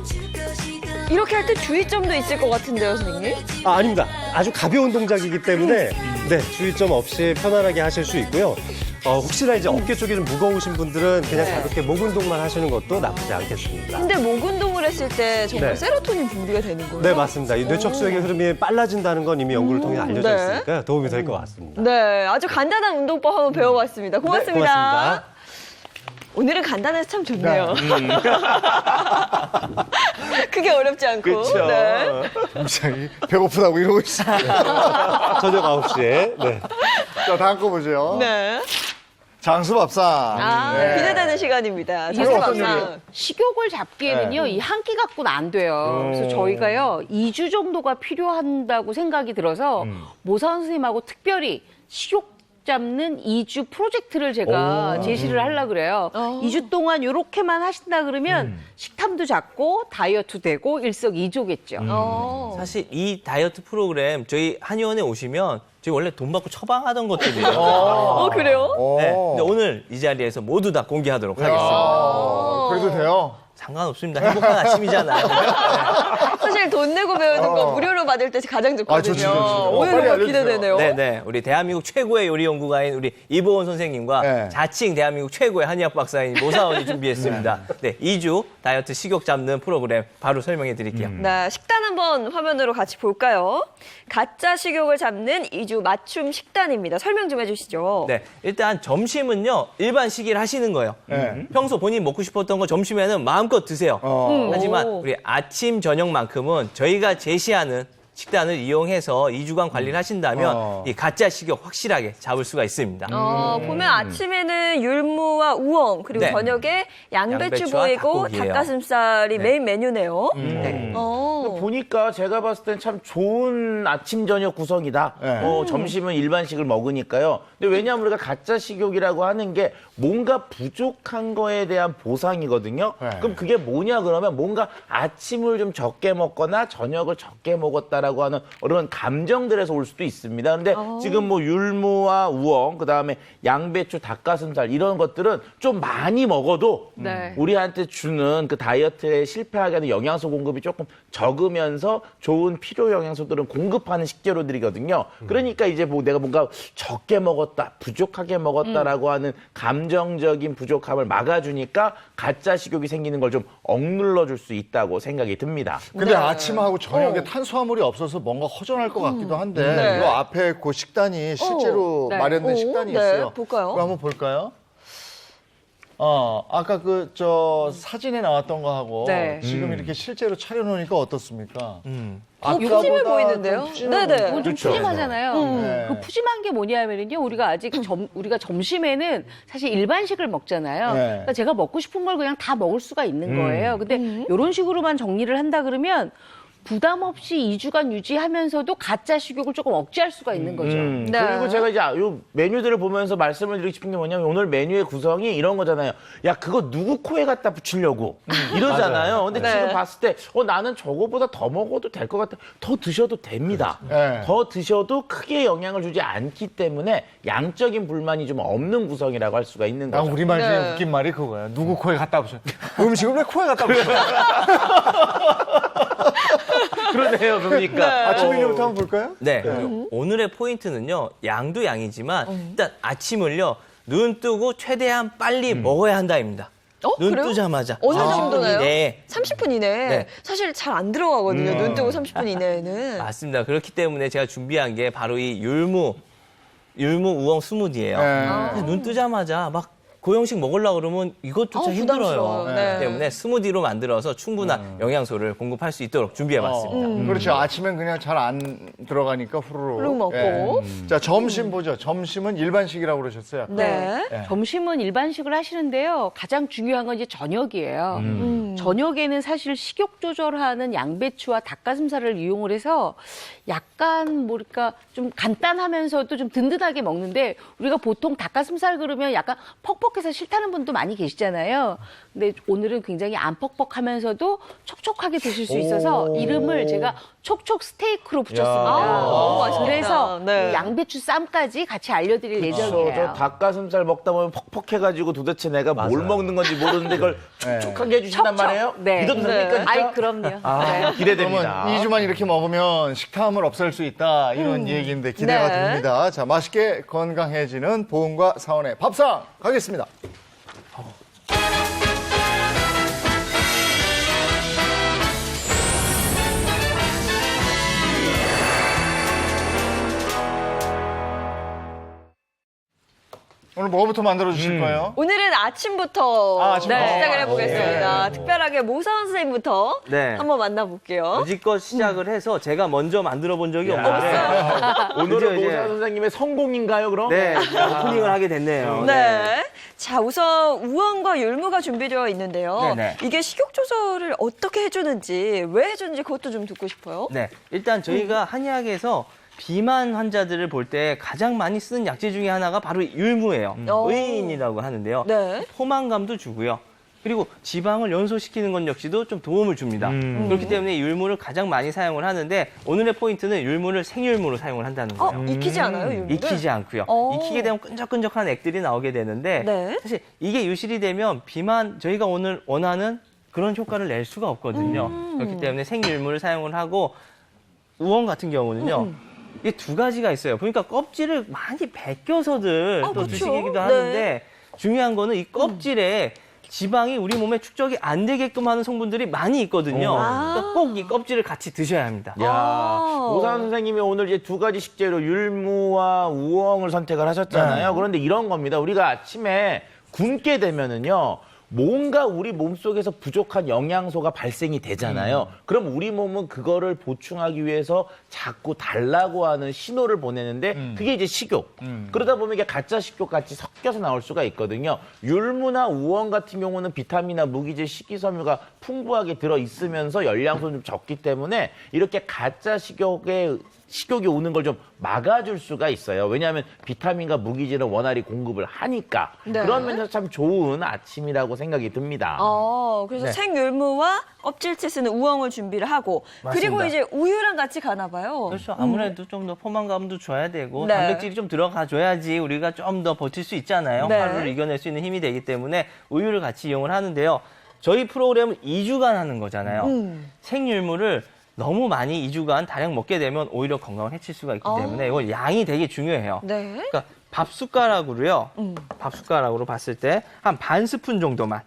이렇게 할 때 주의점도 있을 것 같은데요, 선생님? 아닙니다. 아주 가벼운 동작이기 때문에 네, 주의점 없이 편안하게 하실 수 있고요. 혹시나 이제 어깨 쪽이 좀 무거우신 분들은 그냥 가볍게 목 운동만 하시는 것도 나쁘지 않겠습니다. 근데 목 운동을 했을 때 정말 네. 세로토닌 분비가 되는 거예요? 네, 맞습니다. 이 뇌척수액의 흐름이 빨라진다는 건 이미 연구를 통해 알려져 네. 있으니까 도움이 될 것 같습니다. 네, 아주 간단한 운동법 한번 배워봤습니다. 고맙습니다. 네, 고맙습니다. 오늘은 간단해서 참 좋네요. 크게 어렵지 않고. 그렇죠. 네. 굉장히 배고프다고 이러고 있어요. 저녁 9시에. 네. 자, 다음 거 보죠. 네. 장수밥상. 네. 기대되는 시간입니다. 이거 어떤 장수밥상. 요리예요? 식욕을 잡기에는요, 이 한 끼 갖고는 안 돼요. 그래서 저희가요, 2주 정도가 필요한다고 생각이 들어서 모사원 선생님하고 특별히 식욕 잡는 2주 프로젝트를 제가 제시를 하려고 그래요. 2주 동안 이렇게만 하신다 그러면 식탐도 잡고 다이어트 되고 일석이조겠죠. 사실 이 다이어트 프로그램 저희 한의원에 오시면 저희 원래 돈 받고 처방하던 것들이에요. 그래요? 네, 근데 오늘 이 자리에서 모두 다 공개하도록 하겠습니다. 그래도 돼요? 상관없습니다. 행복한 아침이잖아요. 사실 돈 내고 배우는 거 무료로 받을 때 가장 좋거든요. 좋지, 좋지. 오늘 빨리 정말 알려주세요. 기대되네요. 네네. 우리 대한민국 최고의 요리 연구가인 우리 이보원 선생님과 네. 자칭 대한민국 최고의 한의학 박사인 모사원이 준비했습니다. 네, 2주 다이어트 식욕 잡는 프로그램 바로 설명해 드릴게요. 네, 식단 한번 화면으로 같이 볼까요? 가짜 식욕을 잡는 2주 맞춤 식단입니다. 설명 좀 해주시죠. 네, 일단 점심은요 일반 식이를 하시는 거예요. 네. 평소 본인 먹고 싶었던 거 점심에는 마음껏 드세요. 하지만 우리 아침 저녁만큼은 저희가 제시하는 식단을 이용해서 2주간 관리를 하신다면 이 가짜 식욕 확실하게 잡을 수가 있습니다. 보면 아침에는 율무와 우엉, 그리고 네. 저녁에 양배추 양배추와 보이고 닭고기예요. 닭가슴살이 네. 메인 메뉴네요. 네. 보니까 제가 봤을 땐 참 좋은 아침 저녁 구성이다. 네. 점심은 일반식을 먹으니까요. 근데 왜냐하면 우리가 가짜 식욕이라고 하는 게 뭔가 부족한 거에 대한 보상이거든요. 네. 그럼 그게 뭐냐 그러면 뭔가 아침을 좀 적게 먹거나 저녁을 적게 먹었다라고 하는 그런 감정들에서 올 수도 있습니다. 근데 지금 뭐 율무와 우엉, 그다음에 양배추, 닭가슴살 이런 것들은 좀 많이 먹어도 네. 우리한테 주는 그 다이어트에 실패하게 하는 영양소 공급이 조금 적으면서 좋은 필요 영양소들은 공급하는 식재료들이거든요. 그러니까 이제 뭐 내가 뭔가 적게 먹었다, 부족하게 먹었다라고 하는 감정적인 부족함을 막아주니까 가짜 식욕이 생기는 걸 좀 억눌러 줄 수 있다고 생각이 듭니다. 근데 아침하고 저녁에 탄수화물이 없어서 뭔가 허전할 것 같기도 한데 네. 이 앞에 그 식단이 실제로 네. 마련된 식단이 네, 있어요. 볼까요? 그거 한번 볼까요? 아까 사진에 나왔던 거하고 네. 지금 이렇게 실제로 차려놓으니까 어떻습니까? 푸짐해 보이는데요? 좀 푸짐해 네네. 보이는데. 좀 그렇죠. 푸짐하잖아요. 네. 그 푸짐한 게 뭐냐면요. 우리가 아직 우리가 점심에는 사실 일반식을 먹잖아요. 네. 그러니까 제가 먹고 싶은 걸 그냥 다 먹을 수가 있는 거예요. 근데 이런 식으로만 정리를 한다 그러면 부담 없이 2주간 유지하면서도 가짜 식욕을 조금 억제할 수가 있는 거죠. 네. 그리고 제가 이제 요 메뉴들을 보면서 말씀을 드리고 싶은 게 뭐냐면 오늘 메뉴의 구성이 이런 거잖아요. 야, 그거 누구 코에 갖다 붙이려고 이러잖아요. 근데 네. 지금 봤을 때 나는 저거보다 더 먹어도 될 것 같아. 더 드셔도 됩니다. 네. 더 드셔도 크게 영향을 주지 않기 때문에 양적인 불만이 좀 없는 구성이라고 할 수가 있는 거죠. 우리말 중에 네. 웃긴 말이 그거예요. 누구 코에 갖다 붙여. 음식을 왜 코에 갖다 붙여? 그러네요, 그러니까. 아침 메뉴부터 한번 볼까요? 네. 오늘의 포인트는요. 양도 양이지만 일단 아침을요. 눈 뜨고 최대한 빨리 먹어야 한다입니다. 눈 그래요? 뜨자마자. 어느 정도나요? 네. 30분 이내. 네. 사실 잘 안 들어가거든요. 눈 뜨고 30분 이내에는. 맞습니다. 그렇기 때문에 제가 준비한 게 바로 이 율무 우엉 스무디예요. 네. 근데 눈 뜨자마자 막 고형식 먹으려고 그러면 이것조차 힘들어요. 부담스러워요. 네. 그렇기 때문에 스무디로 만들어서 충분한 영양소를 공급할 수 있도록 준비해봤습니다. 그렇죠. 아침엔 그냥 잘 안 들어가니까 후루룩. 후루룩 먹고. 자, 점심 보죠. 점심은 일반식이라고 그러셨어요. 네. 점심은 일반식을 하시는데요. 가장 중요한 건 이제 저녁이에요. 저녁에는 사실 식욕 조절하는 양배추와 닭가슴살을 이용을 해서 약간 뭐랄까 좀 간단하면서도 좀 든든하게 먹는데 우리가 보통 닭가슴살 그러면 약간 퍽퍽해서 싫다는 분도 많이 계시잖아요. 근데 오늘은 굉장히 안 퍽퍽하면서도 촉촉하게 드실 수 있어서 이름을 제가 촉촉 스테이크로 붙였습니다. 너무 맛있겠다. 그래서 네. 이 양배추 쌈까지 같이 알려드릴 예정이에요. 저 닭가슴살 먹다 보면 퍽퍽해가지고 도대체 내가 뭘 먹는 건지 모르는데 그걸 촉촉하게 해주신단 촉촉. 말이에요? 네. 믿어도 됩니까? 진짜? 아이, 그럼요. 네. 기대됩니다. 그러면 2주만 이렇게 먹으면 식탐을 없앨 수 있다. 이런 얘기인데 기대가 네. 됩니다. 자, 맛있게 건강해지는 보은과 사원의 밥상 가겠습니다. 오늘 뭐부터 만들어 주실 거예요? 오늘은 아침부터 아침부터. 시작을 해보겠습니다. 특별하게 모사원 선생님부터 네. 한번 만나볼게요. 여지껏 시작을 해서 제가 먼저 만들어 본 적이 없는데 오늘은 이제 모사 선생님의 성공인가요, 그럼? 네, 오프닝을 하게 됐네요. 네. 자, 우선 우엉과 율무가 준비되어 있는데요. 네네. 이게 식욕 조절을 어떻게 해주는지, 왜 해주는지 그것도 좀 듣고 싶어요. 네, 일단 저희가 한의학에서 비만 환자들을 볼 때 가장 많이 쓰는 약재 중에 하나가 바로 율무예요. 의인이라고 하는데요. 네. 포만감도 주고요. 그리고 지방을 연소시키는 것 역시도 좀 도움을 줍니다. 그렇기 때문에 율무를 가장 많이 사용을 하는데 오늘의 포인트는 율무를 생율무로 사용을 한다는 거예요. 익히지 않아요, 율무를? 익히지 않고요. 익히게 되면 끈적끈적한 액들이 나오게 되는데 네. 사실 이게 유실이 되면 비만 저희가 오늘 원하는 그런 효과를 낼 수가 없거든요. 그렇기 때문에 생율무를 사용을 하고 우엉 같은 경우는요. 이게 두 가지가 있어요. 보니까 껍질을 많이 벗겨서들 또 그쵸. 드시기도 네. 하는데 중요한 거는 이 껍질에 지방이 우리 몸에 축적이 안 되게끔 하는 성분들이 많이 있거든요. 그러니까 꼭 이 껍질을 같이 드셔야 합니다. 야, 오산 선생님이 오늘 이제 두 가지 식재료 율무와 우엉을 선택을 하셨잖아요. 그런데 이런 겁니다. 우리가 아침에 굶게 되면은요. 뭔가 우리 몸속에서 부족한 영양소가 발생이 되잖아요. 그럼 우리 몸은 그거를 보충하기 위해서 자꾸 달라고 하는 신호를 보내는데 그게 이제 식욕. 그러다 보면 이게 가짜 식욕 같이 섞여서 나올 수가 있거든요. 율무나 우엉 같은 경우는 비타민이나 무기질, 식이섬유가 풍부하게 들어있으면서 열량소는 좀 적기 때문에 이렇게 가짜 식욕이 오는 걸 좀 막아줄 수가 있어요. 왜냐하면 비타민과 무기질은 원활히 공급을 하니까. 네. 그런 면에서 참 좋은 아침이라고 생각이 듭니다. 그래서 네. 생율무와 껍질째 쓰는 우엉을 준비를 하고 그리고 맞습니다. 이제 우유랑 같이 가나 봐요. 그렇죠. 아무래도 좀 더 포만감도 줘야 되고 네. 단백질이 좀 들어가줘야지 우리가 좀 더 버틸 수 있잖아요. 네. 하루를 이겨낼 수 있는 힘이 되기 때문에 우유를 같이 이용을 하는데요. 저희 프로그램은 2주간 하는 거잖아요. 생율무를 너무 많이 2주간 다량 먹게 되면 오히려 건강을 해칠 수가 있기 때문에 이건 양이 되게 중요해요. 네. 그러니까 밥숟가락으로요. 밥숟가락으로 봤을 때 한 반 스푼 정도만.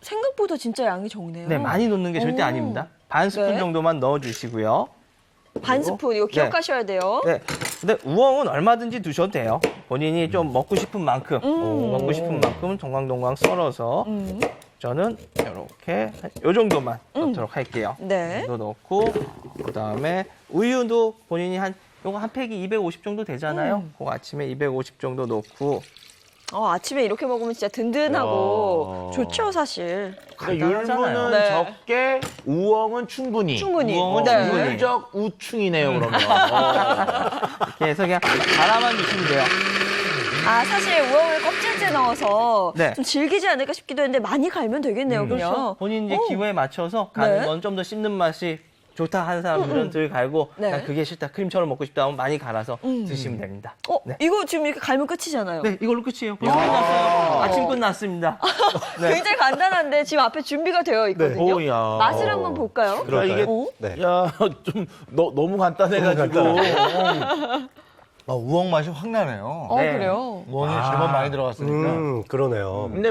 생각보다 진짜 양이 적네요. 네, 많이 넣는 게 절대 아닙니다. 반 스푼 네. 정도만 넣어주시고요. 반 스푼 이거 기억하셔야 돼요. 네. 근데 우엉은 얼마든지 드셔도 돼요. 본인이 좀 먹고 싶은 만큼, 먹고 싶은 만큼 동강동강 썰어서 저는 이렇게 요 정도만 넣도록 할게요. 네. 이거 넣고 그다음에 우유도 본인이 요거 한 팩이 250 정도 되잖아요. 그거 아침에 250 정도 넣고 아침에 이렇게 먹으면 진짜 든든하고 좋죠, 사실. 그러니까 간단하잖아요. 율무는 네. 적게, 우엉은 충분히. 우엉은 네. 충분히. 물적 우충이네요, 그러면. 이렇게 해서 그냥 갈아만 주시면 돼요. 사실 우엉을 껍질째 넣어서 네. 좀 질기지 않을까 싶기도 했는데 많이 갈면 되겠네요, 그냥. 그렇죠. 본인 이제 기호에 맞춰서 가는 네. 건 좀 더 씹는 맛이 좋다 하는 사람들은 덜 갈고 네. 그냥 그게 싫다 크림처럼 먹고 싶다 하면 많이 갈아서 드시면 됩니다. 네. 이거 지금 이렇게 갈면 끝이잖아요. 네, 이걸로 끝이에요. 벌써 끝났어요. 아침 끝났습니다. 네. 굉장히 간단한데 지금 앞에 준비가 되어 있거든요. 오야. 맛을 한번 볼까요? 이게, 네. 야, 좀, 너무 간단해가지고. 우엉 맛이 확 나네요. 네. 그래요? 우엉이 제법 많이 들어갔으니까. 그러네요. 근데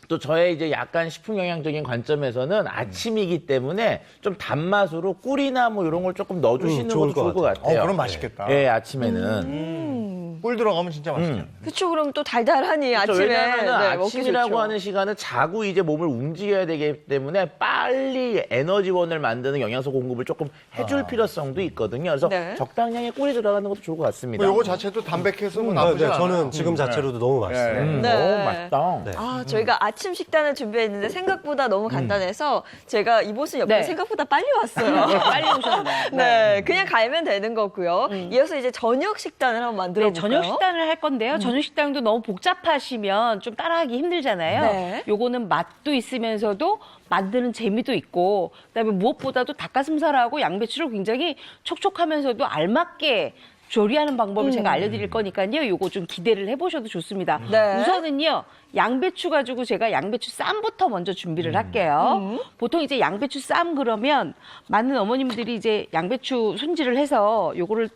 또 저의 이제 약간 식품 영양적인 관점에서는 아침이기 때문에 좀 단맛으로 꿀이나 이런 걸 조금 넣어주시는 좋을 것도 좋을 것 것 같아요. 그럼 맛있겠다. 예, 아침에는. 꿀 들어가면 진짜 맛있겠네. 그쵸, 그럼 또 달달하니 그렇죠. 아침에 왜냐하면 먹기 아침이라고 좋죠. 하는 시간은 자고 이제 몸을 움직여야 되기 때문에 빨리 에너지원을 만드는 영양소 공급을 조금 해줄 필요성도 있거든요. 그래서 네. 적당량의 꿀이 들어가는 것도 좋을 것 같습니다. 요거 자체도 담백해서 뭐 네, 나쁘지 않아요. 저는 지금 자체로도 너무 맛있어요. 네. 오, 맛있다. 네. 저희가 아침 식단을 준비했는데 생각보다 너무 간단해서 제가 이곳은 옆에 네. 생각보다 빨리 왔어요. 빨리 오셨나요? 네, 그냥 갈면 되는 거고요. 이어서 이제 저녁 식단을 한번 만들어 네, 볼까요? 저녁 식단을 할 건데요. 저녁 식단도 너무 복잡하시면 좀 따라하기 힘들잖아요. 네. 요거는 맛도 있으면서도 만드는 재미도 있고 그다음에 무엇보다도 닭가슴살하고 양배추를 굉장히 촉촉하면서도 알맞게 조리하는 방법을 제가 알려드릴 거니까요. 요거 좀 기대를 해보셔도 좋습니다. 네. 우선은요. 양배추 가지고 제가 양배추 쌈부터 먼저 준비를 할게요. 보통 이제 양배추 쌈 그러면 많은 어머님들이 이제 양배추 손질을 해서 요거를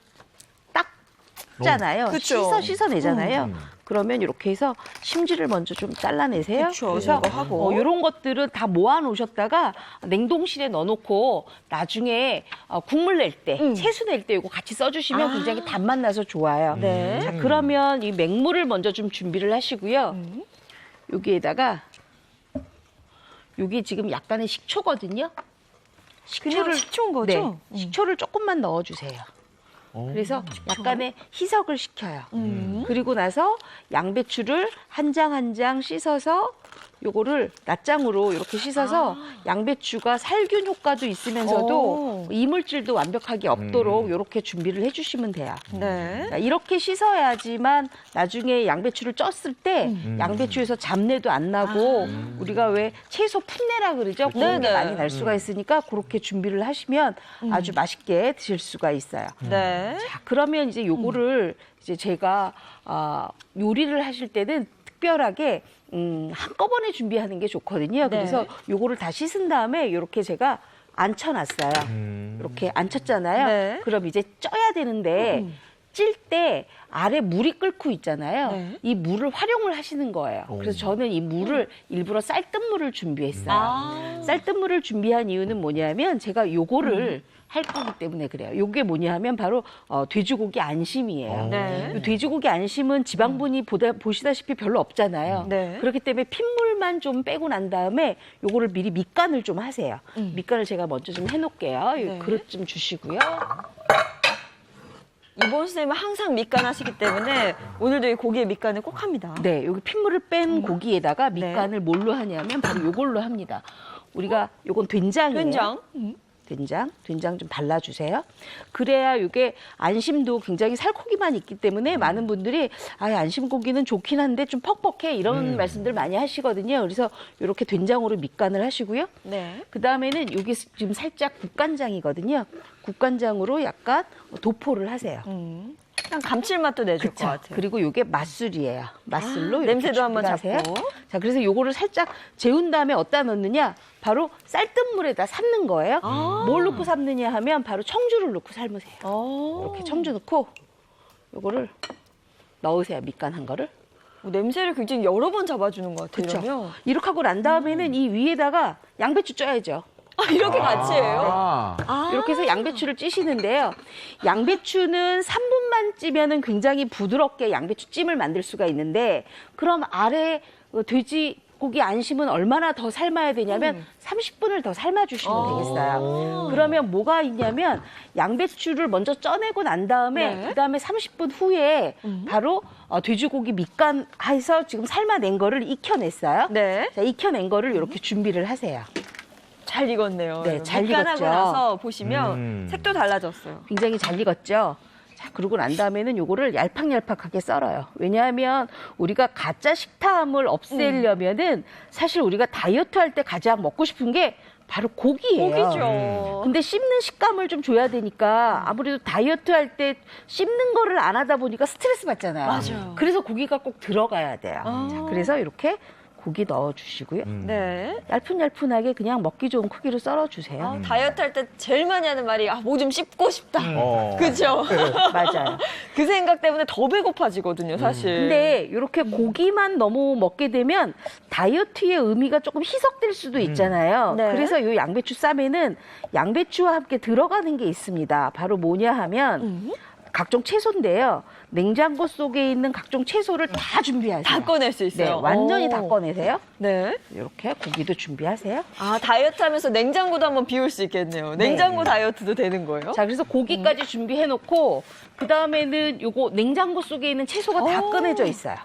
딱 잖아요. 씻어내잖아요. 그러면 이렇게 해서 심지를 먼저 좀 잘라내세요. 그쵸, 그래서 제거하고. 이런 것들은 다 모아놓으셨다가 냉동실에 넣어놓고 나중에 국물 낼 때, 채수 낼 때 이거 같이 써주시면 굉장히 단맛 나서 좋아요. 네. 자, 그러면 이 맹물을 먼저 좀 준비를 하시고요. 여기에다가 여기 지금 약간의 식초거든요. 그냥 식초인 거죠? 네, 식초를 조금만 넣어주세요. 그래서 약간의 희석을 시켜요. 그리고 나서 양배추를 한 장 한 장 씻어서 요거를 낫장으로 이렇게 씻어서 양배추가 살균 효과도 있으면서도 이물질도 완벽하게 없도록 이렇게 준비를 해주시면 돼요. 네. 자, 이렇게 씻어야지만 나중에 양배추를 쪘을 때 양배추에서 잡내도 안 나고 우리가 왜 채소 풋내라 그러죠? 그런 게 네네. 많이 날 수가 있으니까 그렇게 준비를 하시면 아주 맛있게 드실 수가 있어요. 네. 자, 그러면 이제 요거를 이제 제가 요리를 하실 때는 특별하게 한꺼번에 준비하는 게 좋거든요. 그래서 요거를 다 씻은 다음에 이렇게 제가 앉혀놨어요. 이렇게 앉혔잖아요. 네. 그럼 이제 쪄야 되는데 찔 때 아래 물이 끓고 있잖아요. 네. 이 물을 활용을 하시는 거예요. 그래서 저는 이 물을 일부러 쌀뜨물을 준비했어요. 쌀뜨물을 준비한 이유는 뭐냐면 제가 요거를 할 거기 때문에 그래요. 요게 뭐냐 하면 바로 돼지고기 안심이에요. 네. 이 돼지고기 안심은 지방분이 보시다시피 별로 없잖아요. 네. 그렇기 때문에 핏물만 좀 빼고 난 다음에 요거를 미리 밑간을 좀 하세요. 밑간을 제가 먼저 좀 해놓을게요. 이 네. 그릇 좀 주시고요. 이번 선생님은 항상 밑간 하시기 때문에 오늘도 이 고기에 밑간을 꼭 합니다. 네, 여기 핏물을 뺀 고기에다가 밑간을 뭘로 하냐면 바로 요걸로 합니다. 우리가 요건 된장이에요. 된장 좀 발라주세요. 그래야 이게 안심도 굉장히 살코기만 있기 때문에 많은 분들이 안심 고기는 좋긴 한데 좀 퍽퍽해 이런 말씀들 많이 하시거든요. 그래서 이렇게 된장으로 밑간을 하시고요. 네. 그 다음에는 이게 지금 살짝 국간장이거든요. 국간장으로 약간 도포를 하세요. 약간 감칠맛도 내줄 것 그쵸? 같아요. 그리고 이게 맛술이에요. 맛술로 이렇게 냄새도 한번 준비하세요. 잡고. 자, 그래서 요거를 살짝 재운 다음에 어디다 넣느냐? 바로 쌀뜨물에다 삶는 거예요. 뭘 넣고 삶느냐 하면 바로 청주를 넣고 삶으세요. 이렇게 청주 넣고 요거를 넣으세요. 밑간한 거를. 냄새를 굉장히 여러 번 잡아주는 것 같아요. 그쵸? 이러면. 이렇게 하고 난 다음에는 이 위에다가 양배추 쪄야죠. 이렇게 같이 해요? 이렇게 해서 양배추를 찌시는데요. 양배추는 3분만 찌면은 굉장히 부드럽게 양배추 찜을 만들 수가 있는데 그럼 아래 돼지고기 안심은 얼마나 더 삶아야 되냐면 30분을 더 삶아주시면 되겠어요. 그러면 뭐가 있냐면 양배추를 먼저 쪄내고 난 다음에 그다음에 30분 후에 바로 돼지고기 밑간 해서 지금 삶아낸 거를 익혀냈어요. 네. 자, 익혀낸 거를 이렇게 준비를 하세요. 잘 익었네요. 네, 잘 밑간하고 익었죠. 나서 보시면 색도 달라졌어요. 굉장히 잘 익었죠. 자, 그러고 난 다음에는 요거를 얄팍얄팍하게 썰어요. 왜냐하면 우리가 가짜 식탐을 없애려면은 사실 우리가 다이어트 할 때 가장 먹고 싶은 게 바로 고기예요. 고기죠. 근데 씹는 식감을 좀 줘야 되니까 아무래도 다이어트 할 때 씹는 거를 안 하다 보니까 스트레스 받잖아요. 맞아요. 그래서 고기가 꼭 들어가야 돼요. 자, 그래서 이렇게 고기 넣어주시고요. 네. 얄푼얄푼하게 그냥 먹기 좋은 크기로 썰어주세요. 다이어트 할 때 제일 많이 하는 말이 뭐 좀 씹고 싶다. 그죠? 맞아요. 그 생각 때문에 더 배고파지거든요, 사실. 근데 이렇게 고기만 너무 먹게 되면 다이어트의 의미가 조금 희석될 수도 있잖아요. 네. 그래서 이 양배추 쌈에는 양배추와 함께 들어가는 게 있습니다. 바로 뭐냐 하면 각종 채소인데요. 냉장고 속에 있는 각종 채소를 다 준비하세요. 다 꺼낼 수 있어요. 네, 완전히 오. 다 꺼내세요. 네. 이렇게 고기도 준비하세요. 다이어트 하면서 냉장고도 한번 비울 수 있겠네요. 냉장고 다이어트도 되는 거예요? 자, 그래서 고기까지 준비해놓고 그 다음에는 요거 냉장고 속에 있는 채소가 다 꺼내져 있어요.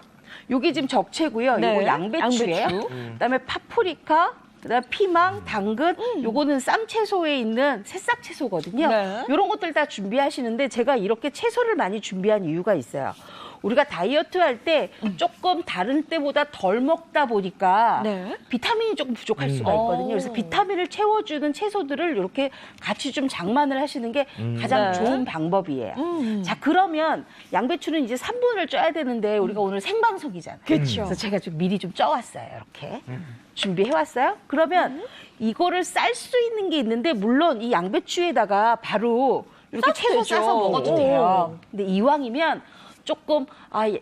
요게 지금 적채고요. 네, 요거 양배추예요. 양배추. 그다음에 파프리카, 그다음 피망, 당근, 요거는 쌈채소에 있는 새싹 채소거든요. 네. 요런 것들 다 준비하시는데 제가 이렇게 채소를 많이 준비한 이유가 있어요. 우리가 다이어트 할 때 조금 다른 때보다 덜 먹다 보니까 네. 비타민이 조금 부족할 수가 있거든요. 그래서 비타민을 채워주는 채소들을 이렇게 같이 좀 장만을 하시는 게 가장 네. 좋은 방법이에요. 자, 그러면 양배추는 이제 3분을 쪄야 되는데 우리가 오늘 생방송이잖아요. 그쵸. 그래서 제가 좀 미리 좀 쪄왔어요. 이렇게. 준비해왔어요. 그러면 이거를 쌀 수 있는 게 있는데 물론 이 양배추에다가 바로 이렇게 채소 되죠. 싸서 먹어도 돼요. 근데 이왕이면 조금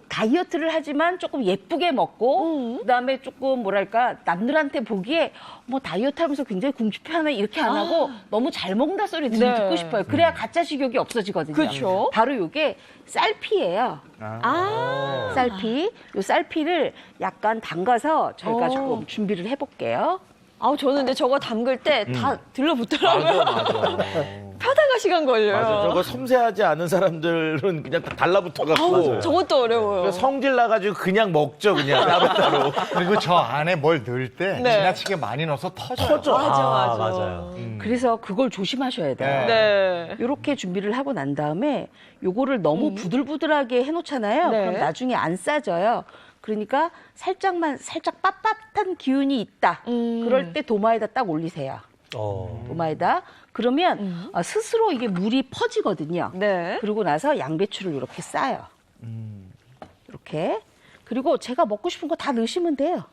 다이어트를 하지만 조금 예쁘게 먹고 그다음에 조금 뭐랄까 남들한테 보기에 뭐 다이어트 하면서 굉장히 궁핍하네 이렇게 안 하고 너무 잘 먹는다 소리 네. 듣고 싶어요. 그래야 가짜 식욕이 없어지거든요. 그쵸. 바로 이게 쌀피예요. 쌀피. 요 쌀피를 약간 담가서 저희가 조금 준비를 해볼게요. 저는 근데 저거 담글 때 다 들러붙더라고요. 펴다가 시간 걸려요. 맞아. 저거 섬세하지 않은 사람들은 그냥 다 달라붙어갖고. 저것도 어려워요. 그러니까 성질 나가지고 그냥 먹죠, 그냥 따로따로. 그리고 저 안에 뭘 넣을 때 네. 지나치게 많이 넣어서 터져. 맞아요. 그래서 그걸 조심하셔야 돼요. 네. 이렇게 준비를 하고 난 다음에 요거를 너무 부들부들하게 해놓잖아요. 네. 그럼 나중에 안 싸져요. 그러니까 살짝 빳빳한 기운이 있다. 그럴 때 도마에다 딱 올리세요. 도마에다. 그러면 스스로 이게 물이 퍼지거든요. 네. 그러고 나서 양배추를 이렇게 싸요. 이렇게. 그리고 제가 먹고 싶은 거 다 넣으시면 돼요.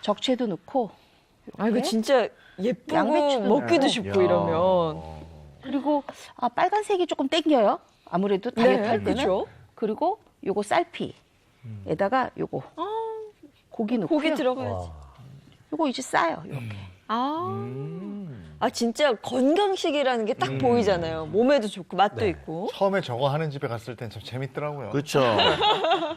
적채도 넣고. 아, 이거 진짜 예쁘고 양배추도 먹기도 넣고. 쉽고 이러면. 그리고 빨간색이 조금 땡겨요. 아무래도 다이어트 할 때는. 그렇죠. 그리고 요거 쌀피에다가 요거 고기 넣고요. 고기 들어가야지. 요거 이제 싸요. 이렇게. 아, 진짜 건강식이라는 게 딱 보이잖아요. 몸에도 좋고 맛도 있고. 처음에 저거 하는 집에 갔을 땐 참 재밌더라고요. 그렇죠.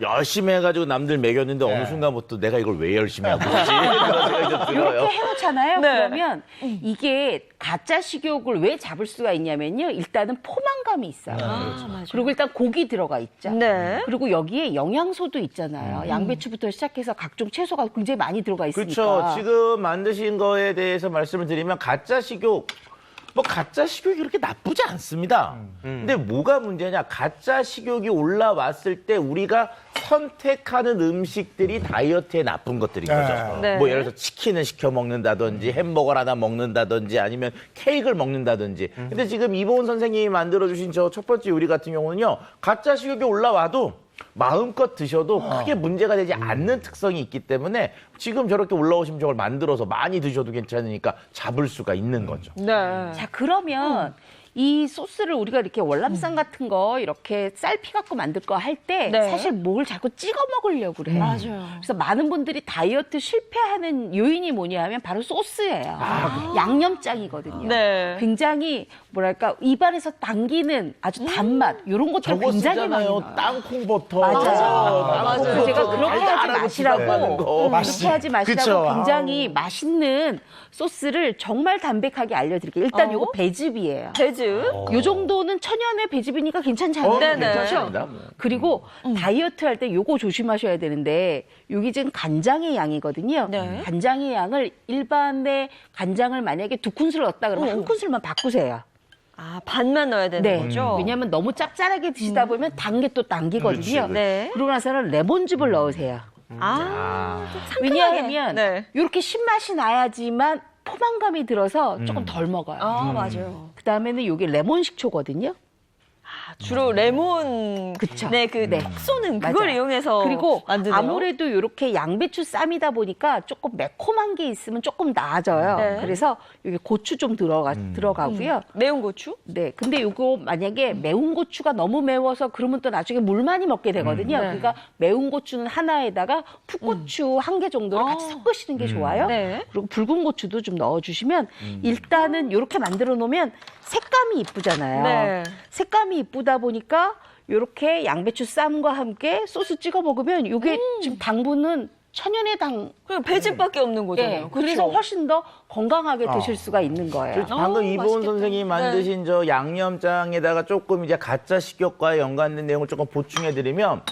열심히 해가지고 남들 먹였는데 어느 순간부터 내가 이걸 왜 열심히 하고 있지? 그런 생각이 좀 들어요. 이렇게 해놓잖아요. 네. 그러면 이게 가짜 식욕을 왜 잡을 수가 있냐면요. 일단은 포만감이 있어요. 맞아요. 그리고 일단 고기 들어가 있죠. 네. 그리고 여기에 영양소도 있잖아요. 양배추부터 시작해서 각종 채소가 굉장히 많이 들어가 있으니까. 그렇죠. 지금 만드신 거에 대해서 말씀을 드리면 가짜 식욕, 가짜 식욕이 그렇게 나쁘지 않습니다. 근데 뭐가 문제냐? 가짜 식욕이 올라왔을 때 우리가 선택하는 음식들이 다이어트에 나쁜 것들인 거죠. 네. 예를 들어서 치킨을 시켜 먹는다든지 햄버거를 하나 먹는다든지 아니면 케이크를 먹는다든지. 근데 지금 이보은 선생님이 만들어주신 저 첫 번째 요리 같은 경우는요. 가짜 식욕이 올라와도 마음껏 드셔도 크게 문제가 되지 않는 특성이 있기 때문에 지금 저렇게 올라오신 저걸 만들어서 많이 드셔도 괜찮으니까 잡을 수가 있는 거죠. 네. 자, 그러면 이 소스를 우리가 이렇게 월남쌈 같은 거 이렇게 쌀피 갖고 만들 거 할 때 네. 사실 뭘 자꾸 찍어 먹으려고 그래요. 맞아요. 그래서 많은 분들이 다이어트 실패하는 요인이 뭐냐 하면 바로 소스예요. 양념장이거든요. 네. 굉장히 뭐랄까 입안에서 당기는 아주 단맛 이런 것들 저거 굉장히 많이 쓰잖아요. 나와요. 땅콩버터. 맞아요. 제가 그렇게 하지 마시라고 그렇게 하지 마시라고 그쵸. 굉장히 맛있는 소스를 정말 담백하게 알려드릴게요. 일단 요거 배즙이에요. 배즙. 요 정도는 천연의 배즙이니까 괜찮잖아요. 네네. 괜찮습니다. 그리고 다이어트 할 때 요거 조심하셔야 되는데 요게 지금 간장의 양이거든요. 네. 간장의 양을 일반의 간장을 만약에 2큰술 넣었다 그러면 1큰술만 바꾸세요. 아, 반만 넣어야 되는 네. 거죠? 왜냐하면 너무 짭짤하게 드시다 보면 단 게 또 당기거든요. 네. 그러고 나서는 레몬즙을 넣으세요. 왜냐하면 네. 이렇게 신맛이 나야지만 포만감이 들어서 조금 덜 먹어요. 맞아요. 그 다음에는 이게 레몬 식초거든요. 주로 레몬. 그쵸. 네, 딱 쏘는 그걸 맞아요. 이용해서. 그리고 만드네요. 아무래도 이렇게 양배추 쌈이다 보니까 조금 매콤한 게 있으면 조금 나아져요. 네. 그래서 여기 고추 좀 들어가고요. 매운 고추? 네, 근데 이거 만약에 매운 고추가 너무 매워서 그러면 또 나중에 물 많이 먹게 되거든요. 네. 그러니까 매운 고추는 하나에다가 풋고추 한 개 정도를 같이 섞으시는 게 좋아요. 네. 그리고 붉은 고추도 좀 넣어주시면 일단은 이렇게 만들어 놓으면 색감이 이쁘잖아요. 네. 색감이 이쁘다 보니까 이렇게 양배추 쌈과 함께 소스 찍어 먹으면 이게 지금 당분은 천연의 당. 그냥 배즙밖에 없는 거잖아요. 네, 그래서 훨씬 더 건강하게 드실 수가 있는 거예요. 방금 이보은 맛있겠다. 선생님이 만드신 저 양념장에다가 조금 이제 가짜 식욕과 연관된 내용을 조금 보충해드리면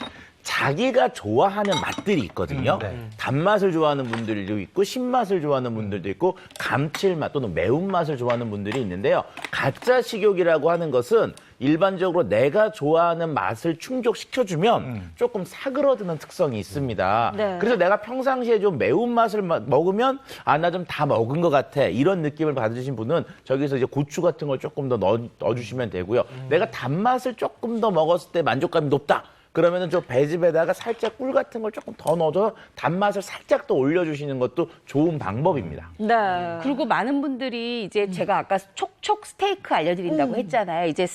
자기가 좋아하는 맛들이 있거든요. 단맛을 좋아하는 분들도 있고 신맛을 좋아하는 분들도 있고 감칠맛 또는 매운맛을 좋아하는 분들이 있는데요. 가짜 식욕이라고 하는 것은 일반적으로 내가 좋아하는 맛을 충족시켜주면 조금 사그러드는 특성이 있습니다. 네. 그래서 내가 평상시에 좀 매운맛을 먹으면 나 좀 다 먹은 것 같아 이런 느낌을 받으신 분은 저기서 이제 고추 같은 걸 조금 더 넣어주시면 되고요. 내가 단맛을 조금 더 먹었을 때 만족감이 높다. 그러면은 저 배즙에다가 살짝 꿀 같은 걸 조금 더 넣어서 단맛을 살짝 더 올려주시는 것도 좋은 방법입니다. 네. 그리고 많은 분들이 이제 제가 아까 촉촉 스테이크 알려드린다고 했잖아요. 이제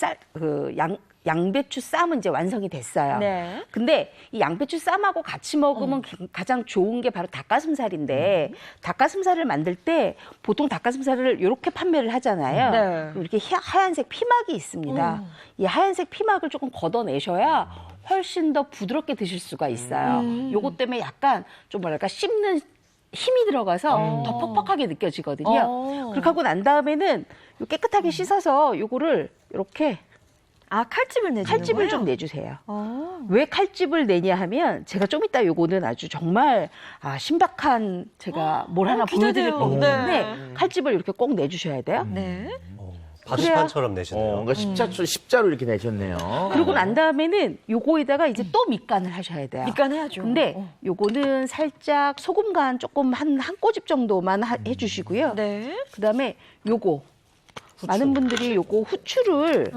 양배추 쌈은 이제 완성이 됐어요. 네. 근데 이 양배추 쌈하고 같이 먹으면 가장 좋은 게 바로 닭가슴살인데 닭가슴살을 만들 때 보통 닭가슴살을 이렇게 판매를 하잖아요. 네. 그리고 이렇게 하얀색 피막이 있습니다. 이 하얀색 피막을 조금 걷어내셔야 훨씬 더 부드럽게 드실 수가 있어요. 요것 때문에 약간 좀 뭐랄까 씹는 힘이 들어가서 더 퍽퍽하게 느껴지거든요. 그렇게 하고 난 다음에는 요 깨끗하게 씻어서 요거를 이렇게 칼집을 내주는 칼집을 거예요? 좀 내주세요. 왜 칼집을 내냐 하면 제가 좀 이따 요거는 아주 정말 신박한 제가 뭘 하나 보여드릴 거기 때문에 칼집을 이렇게 꼭 내주셔야 돼요. 네. 바둑판처럼 내시네요. 그러니까 십자로 이렇게 내셨네요. 그러고 난 다음에는 요거에다가 이제 또 밑간을 하셔야 돼요. 밑간해야죠. 근데 요거는 살짝 소금 간 조금 한 꼬집 정도만 해주시고요. 네. 그다음에 요거 많은 분들이 요거 후추를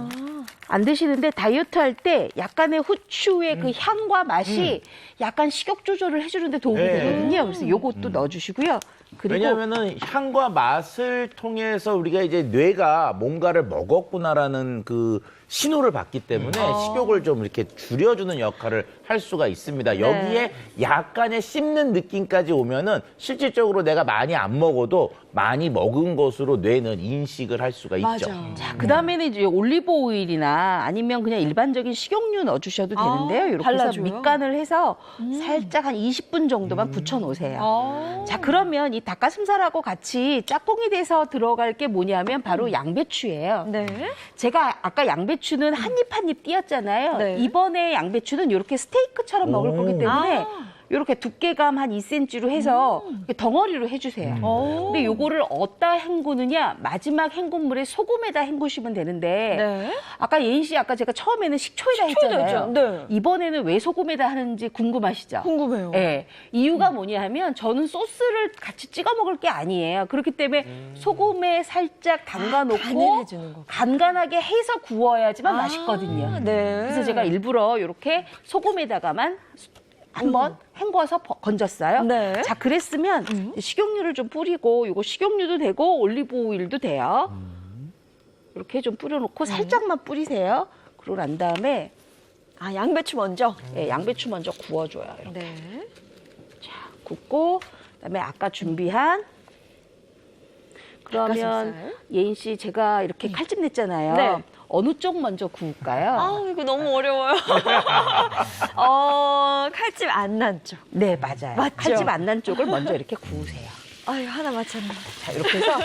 안 드시는데 다이어트 할 때 약간의 후추의 그 향과 맛이 약간 식욕 조절을 해주는데 도움이 되거든요. 그래서 요것도 넣어주시고요. 그리고 왜냐하면은 향과 맛을 통해서 우리가 이제 뇌가 뭔가를 먹었구나라는 그 신호를 받기 때문에 식욕을 좀 이렇게 줄여주는 역할을 할 수가 있습니다. 여기에 약간의 씹는 느낌까지 오면은 실질적으로 내가 많이 안 먹어도 많이 먹은 것으로 뇌는 인식을 할 수가 있죠. 자, 그다음에는 이제 올리브 오일이나 아니면 그냥 일반적인 식용유 넣어주셔도 되는데요. 이렇게 해서 발라줘요? 밑간을 해서 살짝 한 20분 정도만 붙여 놓으세요. 자, 그러면 이 닭가슴살하고 같이 짝꿍이 돼서 들어갈 게 뭐냐면 바로 양배추예요. 네. 제가 아까 양배추는 한 입 한 입 띄었잖아요. 네. 이번에 양배추는 이렇게 스테이크처럼 먹을 거기 때문에 이렇게 두께감 한 2cm로 해서 이렇게 덩어리로 해주세요. 근데 요거를 어디다 헹구느냐? 마지막 헹군물에 소금에다 헹구시면 되는데 네. 아까 예인 씨 아까 제가 처음에는 식초에다 했잖아요. 했죠. 네. 이번에는 왜 소금에다 하는지 궁금하시죠? 궁금해요. 네. 이유가 뭐냐 하면 저는 소스를 같이 찍어 먹을 게 아니에요. 그렇기 때문에 소금에 살짝 담가놓고 간을 해주는 거. 간간하게 해서 구워야지만 맛있거든요. 네. 그래서 제가 일부러 이렇게 소금에다가만 한번 헹궈서 건졌어요. 네. 자, 그랬으면 식용유를 좀 뿌리고 이거 식용유도 되고 올리브 오일도 돼요. 이렇게 좀 뿌려놓고 살짝만 뿌리세요. 그러고 난 다음에 양배추 먼저. 네, 양배추 먼저 구워줘요. 이렇게. 네. 자, 굽고 그다음에 아까 준비한 그러면 닭가슴살. 예인 씨 제가 이렇게 칼집 냈잖아요. 네. 어느 쪽 먼저 구울까요? 이거 너무 어려워요. 칼집 안 난 쪽. 네, 맞아요. 맞죠? 칼집 안 난 쪽을 먼저 이렇게 구우세요. 하나 맞췄네. 자, 이렇게 해서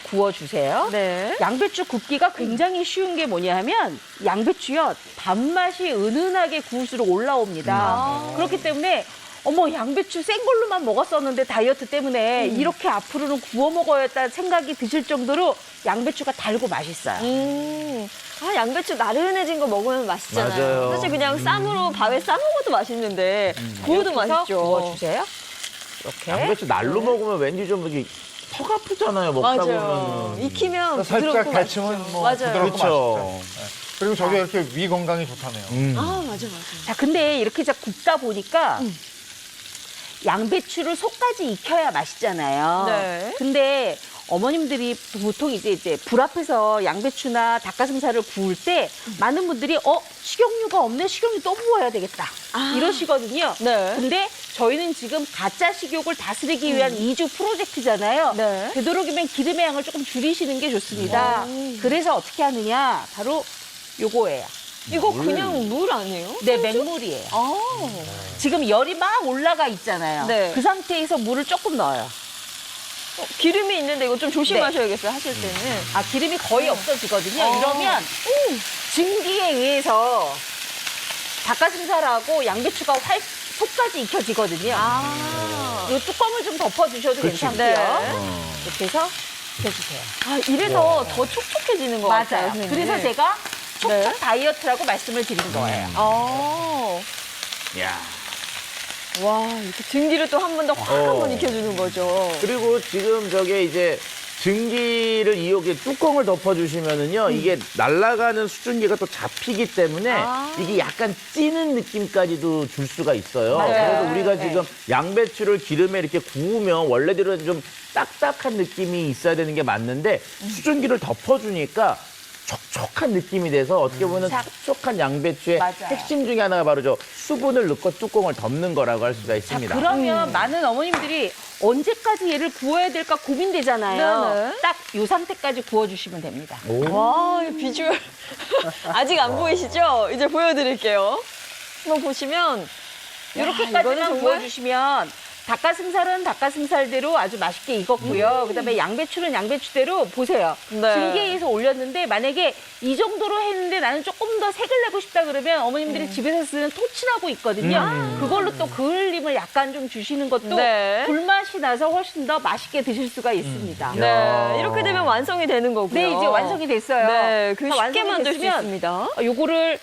구워주세요. 네. 양배추 굽기가 굉장히 쉬운 게 뭐냐 하면 양배추요, 단맛이 은은하게 구울수록 올라옵니다. 그렇기 때문에 어머, 양배추 생 걸로만 먹었었는데 다이어트 때문에 이렇게 앞으로는 구워 먹어야겠다는 생각이 드실 정도로 양배추가 달고 맛있어요. 양배추 나른해진 거 먹으면 맛있잖아요. 맞아요. 사실 그냥 쌈으로 밥에 싸 먹어도 맛있는데 구워도 이렇게 해서 맛있죠. 구워주세요. 이렇게. 양배추 날로 먹으면 왠지 좀 이렇게 턱 아프잖아요. 먹다 맞아요. 보면. 익히면 살짝 부드럽고 데치면 맛있죠. 뭐 맞아요. 부드럽고 그렇죠. 맛있죠. 네. 그리고 저게 이렇게 위 건강이 좋다네요. 맞아. 자, 근데 이렇게 굽다 보니까 양배추를 속까지 익혀야 맛있잖아요. 네. 근데 어머님들이 보통 이제 불 앞에서 양배추나 닭가슴살을 구울 때 많은 분들이 식용유가 없네, 식용유 또 부어야 되겠다 이러시거든요. 네. 근데 저희는 지금 가짜 식욕을 다스리기 위한 2주 프로젝트잖아요. 네. 되도록이면 기름의 양을 조금 줄이시는 게 좋습니다. 그래서 어떻게 하느냐, 바로 요거예요. 이거 그냥 물 아니에요? 네, 맹물이에요. 지금 열이 막 올라가 있잖아요. 네. 그 상태에서 물을 조금 넣어요. 기름이 있는데 이거 좀 조심하셔야겠어요. 하실 때는. 기름이 거의 없어지거든요. 이러면 증기에 의해서 닭가슴살하고 양배추가 속까지 익혀지거든요. 이 뚜껑을 좀 덮어주셔도 괜찮고요. 네. 이렇게 해서 익혀주세요. 이래서 더 촉촉해지는 것 같아요. 맞아요. 선생님. 그래서 제가 촉촉 네. 다이어트라고 말씀을 드린 거예요. 야. 와, 이렇게 증기를 또 한 번 더 확 한 번 익혀주는 거죠. 그리고 지금 저게 이제 증기를 이용해 뚜껑을 덮어주시면은요, 이게 날아가는 수증기가 또 잡히기 때문에 이게 약간 찌는 느낌까지도 줄 수가 있어요. 맞아요. 그래서 우리가 지금 양배추를 기름에 이렇게 구우면 원래대로는 좀 딱딱한 느낌이 있어야 되는 게 맞는데 수증기를 덮어주니까 촉촉한 느낌이 돼서 어떻게 보면 촉촉한 양배추의 맞아요. 핵심 중에 하나가 바로 저 수분을 넣고 뚜껑을 덮는 거라고 할 수가 있습니다. 그러면 많은 어머님들이 언제까지 얘를 구워야 될까 고민되잖아요. 네네. 딱 이 상태까지 구워주시면 됩니다. 와, 이 비주얼. 아직 안 보이시죠? 이제 보여드릴게요. 한번 보시면. 이거는 이렇게까지만 정말 구워주시면 닭가슴살은 닭가슴살대로 아주 맛있게 익었고요. 그다음에 양배추는 양배추대로 보세요. 네. 징계에서 올렸는데 만약에 이 정도로 했는데 나는 조금 더 색을 내고 싶다 그러면 어머님들이 집에서 쓰는 토치나고 있거든요. 그걸로 또 그을림을 약간 좀 주시는 것도 네. 불맛이 나서 훨씬 더 맛있게 드실 수가 있습니다. 네, 이렇게 되면 완성이 되는 거고요. 네, 이제 완성이 됐어요. 네, 그 다 쉽게 완성이 만들 수 됐으면 있습니다. 요거를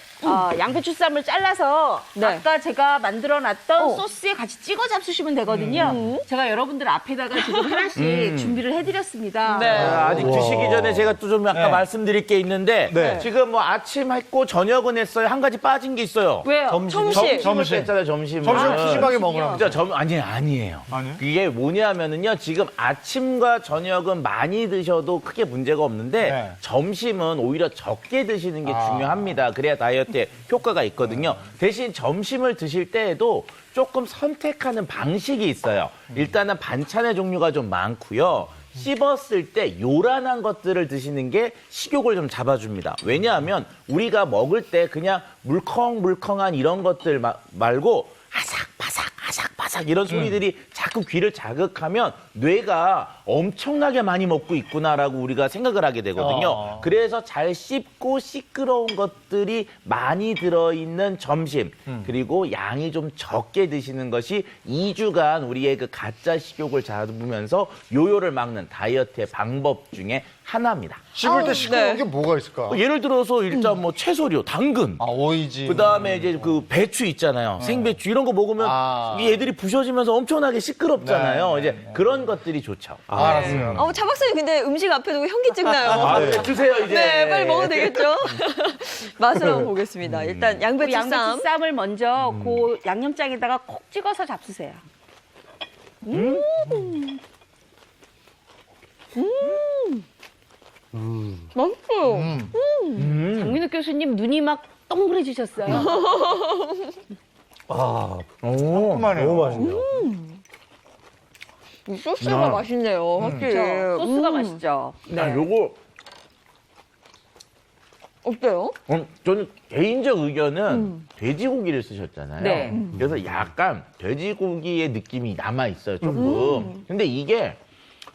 양배추 쌈을 잘라서 네. 아까 제가 만들어놨던 소스에 같이 찍어 잡수시면 되거든요. 제가 여러분들 앞에다가 지금 하나씩 준비를 해드렸습니다. 네. 아직 드시기 전에 제가 또 좀 아까 말씀드릴 게 있는데 네. 지금 뭐 아침 했고 저녁은 했어요. 한 가지 빠진 게 있어요. 왜요? 점심. 점심을 뺐잖아요. 점심을. 점심 푸짐하게 먹으라고. 진짜 아니에요. 아니에요? 그게 뭐냐면은요. 지금 아침과 저녁은 많이 드셔도 크게 문제가 없는데 네. 점심은 오히려 적게 드시는 게 중요합니다. 그래야 다이어트에 효과가 있거든요. 대신 점심을 드실 때에도 조금 선택하는 방식이 있어요. 일단은 반찬의 종류가 좀 많고요. 씹었을 때 요란한 것들을 드시는 게 식욕을 좀 잡아줍니다. 왜냐하면 우리가 먹을 때 그냥 물컹물컹한 이런 것들 말고 아삭바삭 이런 소리들이 자꾸 귀를 자극하면 뇌가 엄청나게 많이 먹고 있구나라고 우리가 생각을 하게 되거든요. 그래서 잘 씹고 시끄러운 것들이 많이 들어있는 점심 그리고 양이 좀 적게 드시는 것이 2주간 우리의 그 가짜 식욕을 잡으면서 요요를 막는 다이어트의 방법 중에 하나입니다. 씹을 때 시끄러운 게 뭐가 있을까? 예를 들어서 일단 뭐 채소류, 당근, 오이지. 그다음에 이제 그 배추 있잖아요. 생배추 이런 거 먹으면 이 애들이 부셔지면서 엄청나게 시끄럽잖아요. 이제 그런 것들이 좋죠. 알았어요. 차 박사님 근데 음식 앞에 두고 현기증 나요. 네. 드세요 이제. 네, 빨리 먹어도 되겠죠? 맛을 한번 보겠습니다. 일단 양배추 쌈. 양배추 쌈을 먼저 그 양념장에다가 콕 찍어서 잡수세요. 맛있어요. 장민욱 교수님 눈이 막 동그래지셨어요. 너무 맛있네요. 이 소스가 맛있네요, 확실히. 그렇죠? 소스가 맛있죠. 네. 요거 어때요? 저는 개인적 의견은 돼지고기를 쓰셨잖아요. 네. 그래서 약간 돼지고기의 느낌이 남아 있어요, 조금. 근데 이게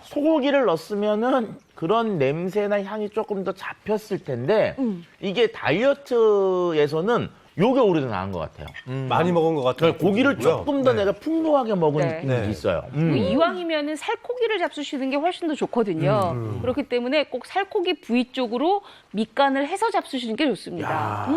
소고기를 넣었으면은 그런 냄새나 향이 조금 더 잡혔을 텐데 이게 다이어트에서는 요게 오히려 나은 것 같아요. 많이 먹은 것 같아요. 그러니까 고기를 조금 더 내가 풍부하게 먹은 네. 느낌이 네. 있어요. 이왕이면은 살코기를 잡수시는 게 훨씬 더 좋거든요. 그렇기 때문에 꼭 살코기 부위 쪽으로 밑간을 해서 잡수시는 게 좋습니다.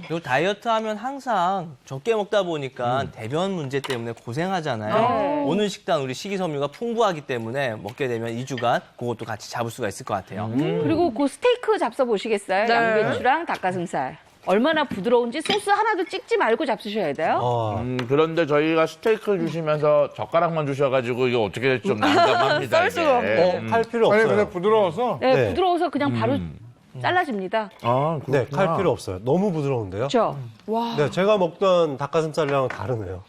그리고 다이어트 하면 항상 적게 먹다 보니까 대변 문제 때문에 고생하잖아요. 네. 오늘 식단 우리 식이섬유가 풍부하기 때문에 먹게 되면 2주간 그것도 같이 잡을 수가 있을 것 같아요. 그리고 그 스테이크 잡숴 보시겠어요? 네. 양배추랑 닭가슴살. 얼마나 부드러운지 소스 하나도 찍지 말고 잡수셔야 돼요. 그런데 저희가 스테이크를 주시면서 젓가락만 주셔가지고 이거 어떻게 될지 좀 난감합니다. 썰 수가 이게. 칼 필요 아니, 없어요. 근데 부드러워서. 네, 네. 부드러워서 그냥 바로 잘라집니다. 네, 칼 필요 없어요. 너무 부드러운데요. 그렇죠? 와. 네, 제가 먹던 닭가슴살이랑은 다르네요.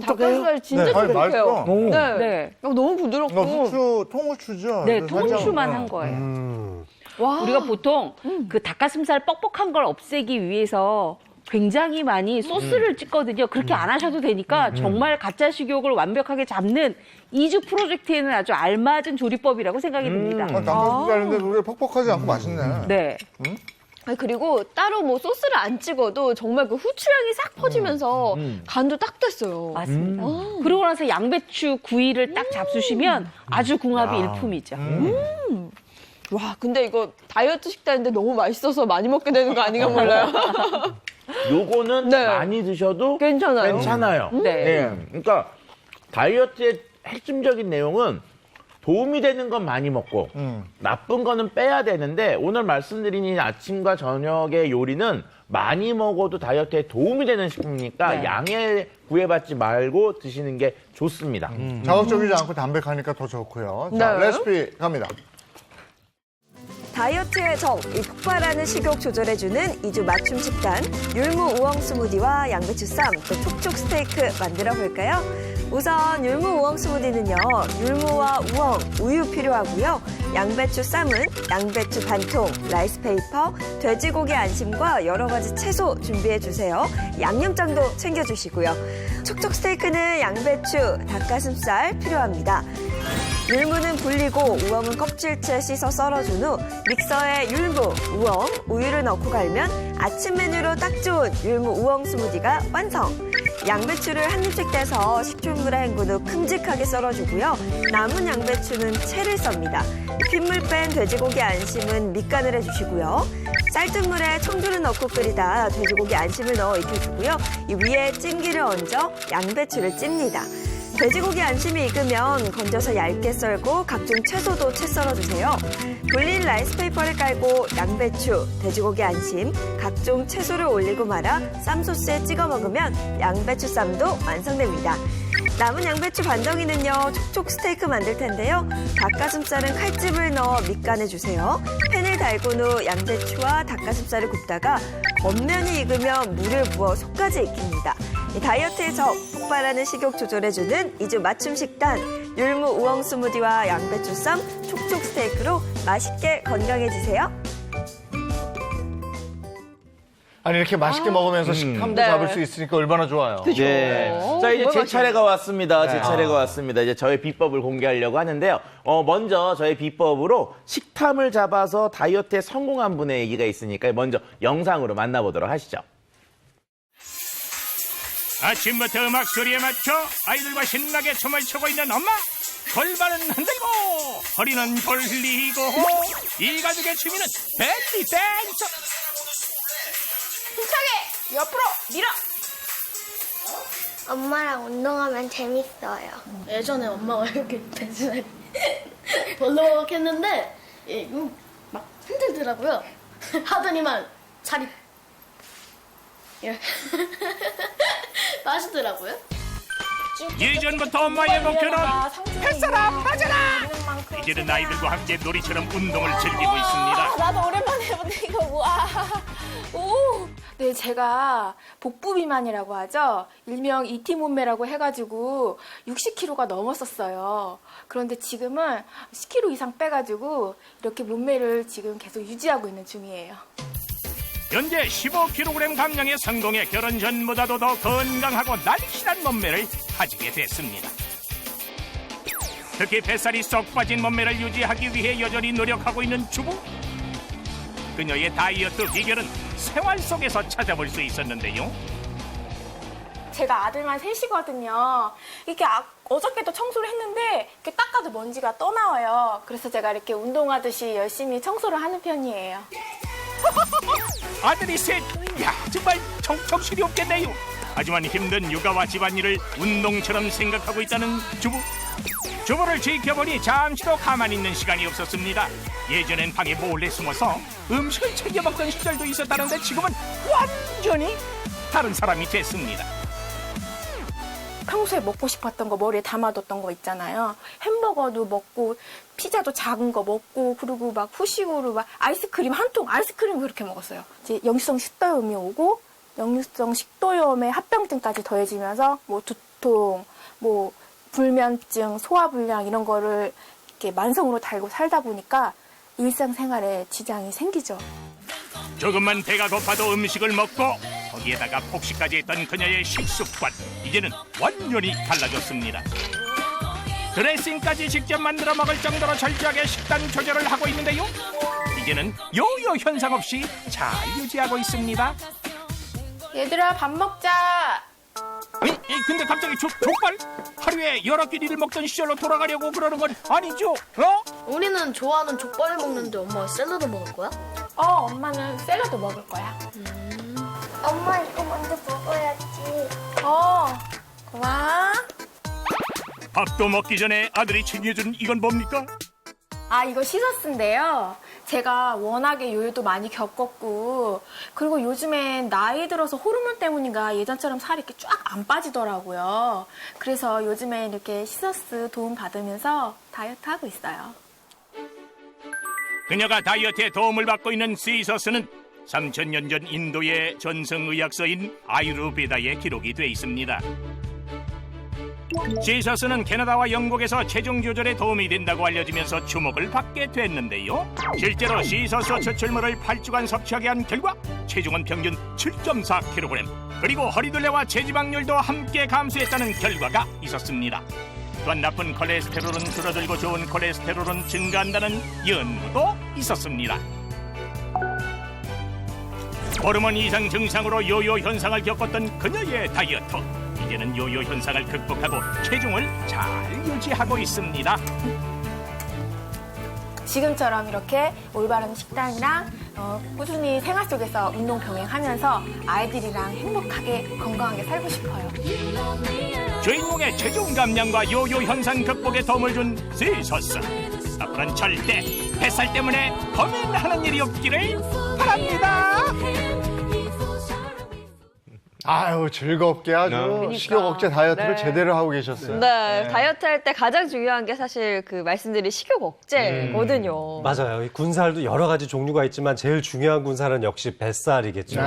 닭가슴살 진짜 네. 촉촉해요. 맛있어. 네. 네. 너무 부드럽고. 후추, 통후추죠? 네, 그래서 살짝, 통후추만 한 거예요. 와. 우리가 보통 그 닭가슴살 뻑뻑한 걸 없애기 위해서 굉장히 많이 소스를 찍거든요. 그렇게 안 하셔도 되니까 정말 가짜 식욕을 완벽하게 잡는 2주 프로젝트에는 아주 알맞은 조리법이라고 생각이 듭니다. 닭가슴살인데 그게 퍽퍽하지 않고 맛있네. 네. 아니, 그리고 따로 뭐 소스를 안 찍어도 정말 그 후추향이 싹 퍼지면서 간도 딱 됐어요. 맞습니다. 그러고 나서 양배추 구이를 딱 잡수시면 아주 궁합이 일품이죠. 와, 근데 이거 다이어트 식단인데 너무 맛있어서 많이 먹게 되는 거 아닌가 몰라요. 요거는 네. 많이 드셔도 괜찮아요. 괜찮아요. 네. 그러니까 다이어트의 핵심적인 내용은 도움이 되는 건 많이 먹고 나쁜 거는 빼야 되는데 오늘 말씀드린 이 아침과 저녁의 요리는 많이 먹어도 다이어트에 도움이 되는 식품이니까 네. 양에 구애받지 말고 드시는 게 좋습니다. 자극적이지 않고 담백하니까 더 좋고요. 자, 네. 레시피 갑니다. 다이어트의 정, 이 폭발하는 식욕 조절해주는 2주 맞춤 식단, 율무 우엉 스무디와 양배추 쌈, 또 촉촉 스테이크 만들어 볼까요? 우선 율무 우엉 스무디는요, 율무와 우엉, 우유 필요하고요. 양배추 쌈은 양배추 반통, 라이스페이퍼, 돼지고기 안심과 여러 가지 채소 준비해 주세요. 양념장도 챙겨주시고요. 촉촉 스테이크는 양배추, 닭가슴살 필요합니다. 율무는 불리고 우엉은 껍질째 씻어 썰어준 후 믹서에 율무, 우엉, 우유를 넣고 갈면 아침 메뉴로 딱 좋은 율무 우엉 스무디가 완성! 양배추를 한 입씩 떼서 식초물에 헹군 후 큼직하게 썰어주고요. 남은 양배추는 채를 썹니다. 핏물 뺀 돼지고기 안심은 밑간을 해주시고요. 쌀뜨물에 청주를 넣고 끓이다 돼지고기 안심을 넣어 익혀주고요. 이 위에 찜기를 얹어 양배추를 찝니다. 돼지고기 안심이 익으면 건져서 얇게 썰고 각종 채소도 채 썰어주세요. 불린 라이스페이퍼를 깔고 양배추, 돼지고기 안심, 각종 채소를 올리고 말아 쌈소스에 찍어 먹으면 양배추 쌈도 완성됩니다. 남은 양배추 반덩이는요, 촉촉 스테이크 만들 텐데요. 닭가슴살은 칼집을 넣어 밑간해주세요. 팬을 달군 후 양배추와 닭가슴살을 굽다가 겉면이 익으면 물을 부어 속까지 익힙니다. 이 다이어트에서 폭발하는 식욕 조절해주는 2주 맞춤 식단, 율무 우엉 스무디와 양배추 쌈, 촉촉 스테이크로 맛있게 건강해지세요. 아니 이렇게 맛있게 먹으면서 식탐도 네. 잡을 수 있으니까 얼마나 좋아요. 네. 자, 이제 제 차례가 왔습니다. 제 차례가 왔습니다. 이제 저의 비법을 공개하려고 하는데요. 먼저 저의 비법으로 식탐을 잡아서 다이어트에 성공한 분의 얘기가 있으니까 먼저 영상으로 만나보도록 하시죠. 아침부터 음악 소리에 맞춰 아이들과 신나게 춤을 추고 있는 엄마. 골반은 흔들고 허리는 돌리고 이 가족의 취미는 벨리 댄스. 힘차게 옆으로 밀어. 엄마랑 운동하면 재밌어요. 예전에 엄마가 이렇게 댄스를 벌럭했는데 막 힘들더라고요. 하더니만 살이 이렇게 빠지더라고요. 예전부터 엄마의 목표는 햇살아 빠져라. 이제는 아이들과 함께 놀이처럼 운동을 즐기고 있습니다. 나도 오랜만에 해보는데 이거 우와. 오. 네, 제가 복부 비만이라고 하죠. 일명 이티 몸매라고 해가지고 60kg가 넘었었어요. 그런데 지금은 10kg 이상 빼가지고 이렇게 몸매를 지금 계속 유지하고 있는 중이에요. 현재 15kg 감량에 성공해 결혼 전보다도 더 건강하고 날씬한 몸매를 가지게 됐습니다. 특히 뱃살이 쏙 빠진 몸매를 유지하기 위해 여전히 노력하고 있는 주부. 그녀의 다이어트 비결은 생활 속에서 찾아볼 수 있었는데요. 제가 아들만 셋이거든요. 이렇게 어저께도 청소를 했는데 이렇게 닦아도 먼지가 떠나와요. 그래서 제가 이렇게 운동하듯이 열심히 청소를 하는 편이에요. 아들이 셋, 야 정말 정신이 없겠네요. 하지만 힘든 육아와 집안일을 운동처럼 생각하고 있다는 주부. 주부를 지켜보니 잠시도 가만히 있는 시간이 없었습니다. 예전엔 방에 몰래 숨어서 음식을 챙겨 먹던 시절도 있었다는데 지금은 완전히 다른 사람이 됐습니다. 평소에 먹고 싶었던 거 머리에 담아뒀던 거 있잖아요. 햄버거도 먹고 피자도 작은 거 먹고 그리고 막 후식으로 막 아이스크림 한 통 아이스크림 그렇게 먹었어요. 이제 역류성 식도염이 오고 역류성 식도염에 합병증까지 더해지면서 뭐 두통, 뭐 불면증, 소화불량 이런 거를 이렇게 만성으로 달고 살다 보니까 일상생활에 지장이 생기죠. 조금만 배가 고파도 음식을 먹고 거기에다가 폭식까지 했던 그녀의 식습관, 이제는 완전히 달라졌습니다. 드레싱까지 직접 만들어 먹을 정도로 철저하게 식단 조절을 하고 있는데요. 이제는 요요 현상 없이 잘 유지하고 있습니다. 얘들아 밥 먹자. 근데 갑자기 족발? 하루에 여러 끼니를 먹던 시절로 돌아가려고 그러는 건 아니죠? 어? 우리는 좋아하는 족발을 먹는데 엄마가 샐러드 먹을 거야? 엄마는 샐러드 먹을 거야. 엄마 이거 먼저 먹어야지. 고마워. 밥도 먹기 전에 아들이 챙겨준 이건 뭡니까? 이거 시서스인데요. 제가 워낙에 요요도 많이 겪었고 그리고 요즘엔 나이 들어서 호르몬 때문인가 예전처럼 살이 이렇게 쫙 안 빠지더라고요. 그래서 요즘에 이렇게 시서스 도움 받으면서 다이어트 하고 있어요. 그녀가 다이어트에 도움을 받고 있는 시서스는 3000년 전 인도의 전성의학서인 아유르베다에 기록이 돼 있습니다. 시서스는 캐나다와 영국에서 체중 조절에 도움이 된다고 알려지면서 주목을 받게 됐는데요. 실제로 시서스 추출물을 8주간 섭취하게 한 결과 체중은 평균 7.4kg, 그리고 허리둘레와 체지방률도 함께 감소했다는 결과가 있었습니다. 또한 나쁜 콜레스테롤은 줄어들고 좋은 콜레스테롤은 증가한다는 연구도 있었습니다. 호르몬 이상 증상으로 요요 현상을 겪었던 그녀의 다이어트. 이제는 요요 현상을 극복하고 체중을 잘 유지하고 있습니다. 지금처럼 이렇게 올바른 식단이랑 꾸준히 생활 속에서 운동 병행하면서 아이들이랑 행복하게 건강하게 살고 싶어요. 주인공의 체중 감량과 요요 현상 극복에 도움을 준 시서스. 앞으로는 절대 뱃살 때문에 고민하는 일이 없기를 바랍니다. 아유, 즐겁게 아주 식욕 억제 다이어트를 제대로 하고 계셨어요. 네, 다이어트 할 때 가장 중요한 게 사실 그 말씀드린 식욕 억제거든요. 맞아요. 이 군살도 여러 가지 종류가 있지만 제일 중요한 군살은 역시 뱃살이겠죠.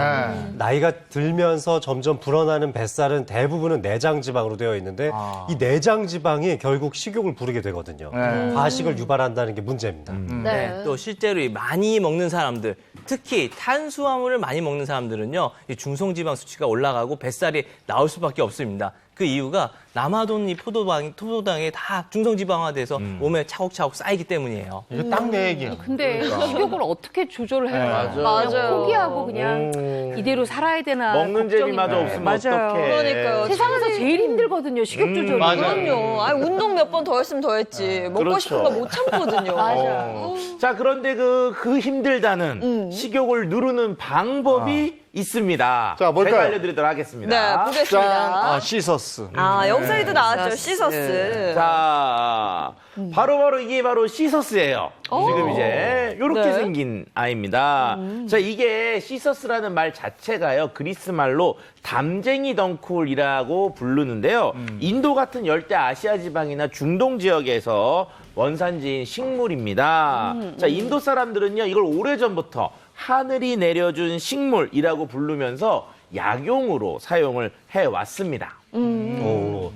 나이가 들면서 점점 불어나는 뱃살은 대부분은 내장 지방으로 되어 있는데 이 내장 지방이 결국 식욕을 부르게 되거든요. 과식을 유발한다는 게 문제입니다. 네. 또 실제로 이 많이 먹는 사람들, 특히 탄수화물을 많이 먹는 사람들은요, 이 중성지방 수치가 올라가고 뱃살이 나올 수밖에 없습니다. 그 이유가 남아돈 이 포도당이 다 중성지방화돼서 몸에 차곡차곡 쌓이기 때문이에요. 이게 딱 내 얘기야. 근데 식욕을 어떻게 조절을 해요? 맞아요. 포기하고 그냥 이대로 살아야 되나 먹는 재미마저 없으면 맞아요. 어떡해. 그러니까요. 세상에서 제일 힘들거든요, 식욕 조절이. 그럼요. 아니, 운동 몇 번 더 했으면 더 했지. 먹고 그렇죠. 싶은 거 못 참거든요. 맞아요. 자, 그런데 그 힘들다는 식욕을 누르는 방법이 있습니다. 자, 뭘까요? 제가 알려드리도록 하겠습니다. 네, 보겠습니다. 시서스. 영상에도 나왔죠. 시서스. 자, 바로 이게 바로 시서스예요. 지금 이제 이렇게 네. 생긴 아이입니다. 자, 이게 시서스라는 말 자체가요, 그리스 말로 담쟁이 덩쿨이라고 부르는데요. 인도 같은 열대 아시아 지방이나 중동 지역에서 원산지인 식물입니다. 자, 인도 사람들은요, 이걸 오래전부터 하늘이 내려준 식물이라고 부르면서 약용으로 사용을 해왔습니다.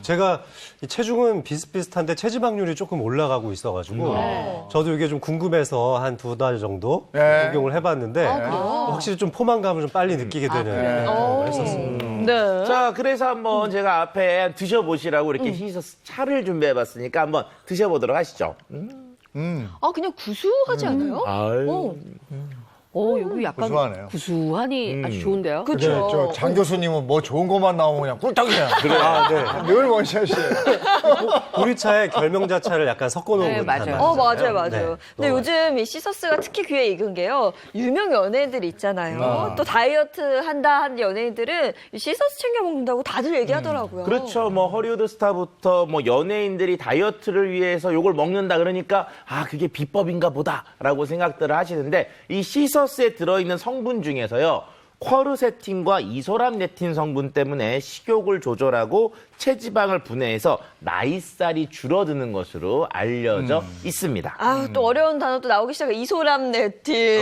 제가 이 체중은 비슷비슷한데 체지방률이 조금 올라가고 있어가지고 저도 이게 좀 궁금해서 한 2달 정도 복용을 해봤는데 확실히 좀 포만감을 좀 빨리 느끼게 되는 했었습니다. 네. 자, 그래서 한번 제가 앞에 드셔보시라고 이렇게 시서스 차를 준비해봤으니까 한번 드셔보도록 하시죠. 그냥 구수하지 않아요? 아유. 여기 약간 구수하네요. 구수하니 아주 좋은데요? 그렇죠. 장 교수님은 뭐 좋은 것만 나오면 그냥 꿀떡이야. 네. 늘 원샷이에요. 보리차에 결명자차를 약간 섞어놓은 네, 듯한 맞아요. 맛이잖아요. 맞아요. 네. 근데 요즘 이 시서스가 특히 귀에 익은 게요. 유명 연예인들 있잖아요. 또 다이어트 한다 하는 연예인들은 이 시서스 챙겨 먹는다고 다들 얘기하더라고요. 그렇죠. 뭐 허리우드 스타부터 뭐 연예인들이 다이어트를 위해서 요걸 먹는다 그러니까 그게 비법인가 보다라고 생각들을 하시는데 이 시서스에 들어있는 성분 중에서요. 쿼르세틴과 이소람네틴 성분 때문에 식욕을 조절하고 체지방을 분해해서 나이살이 줄어드는 것으로 알려져 있습니다. 또 어려운 단어도 나오기 시작해. 이소람네틴,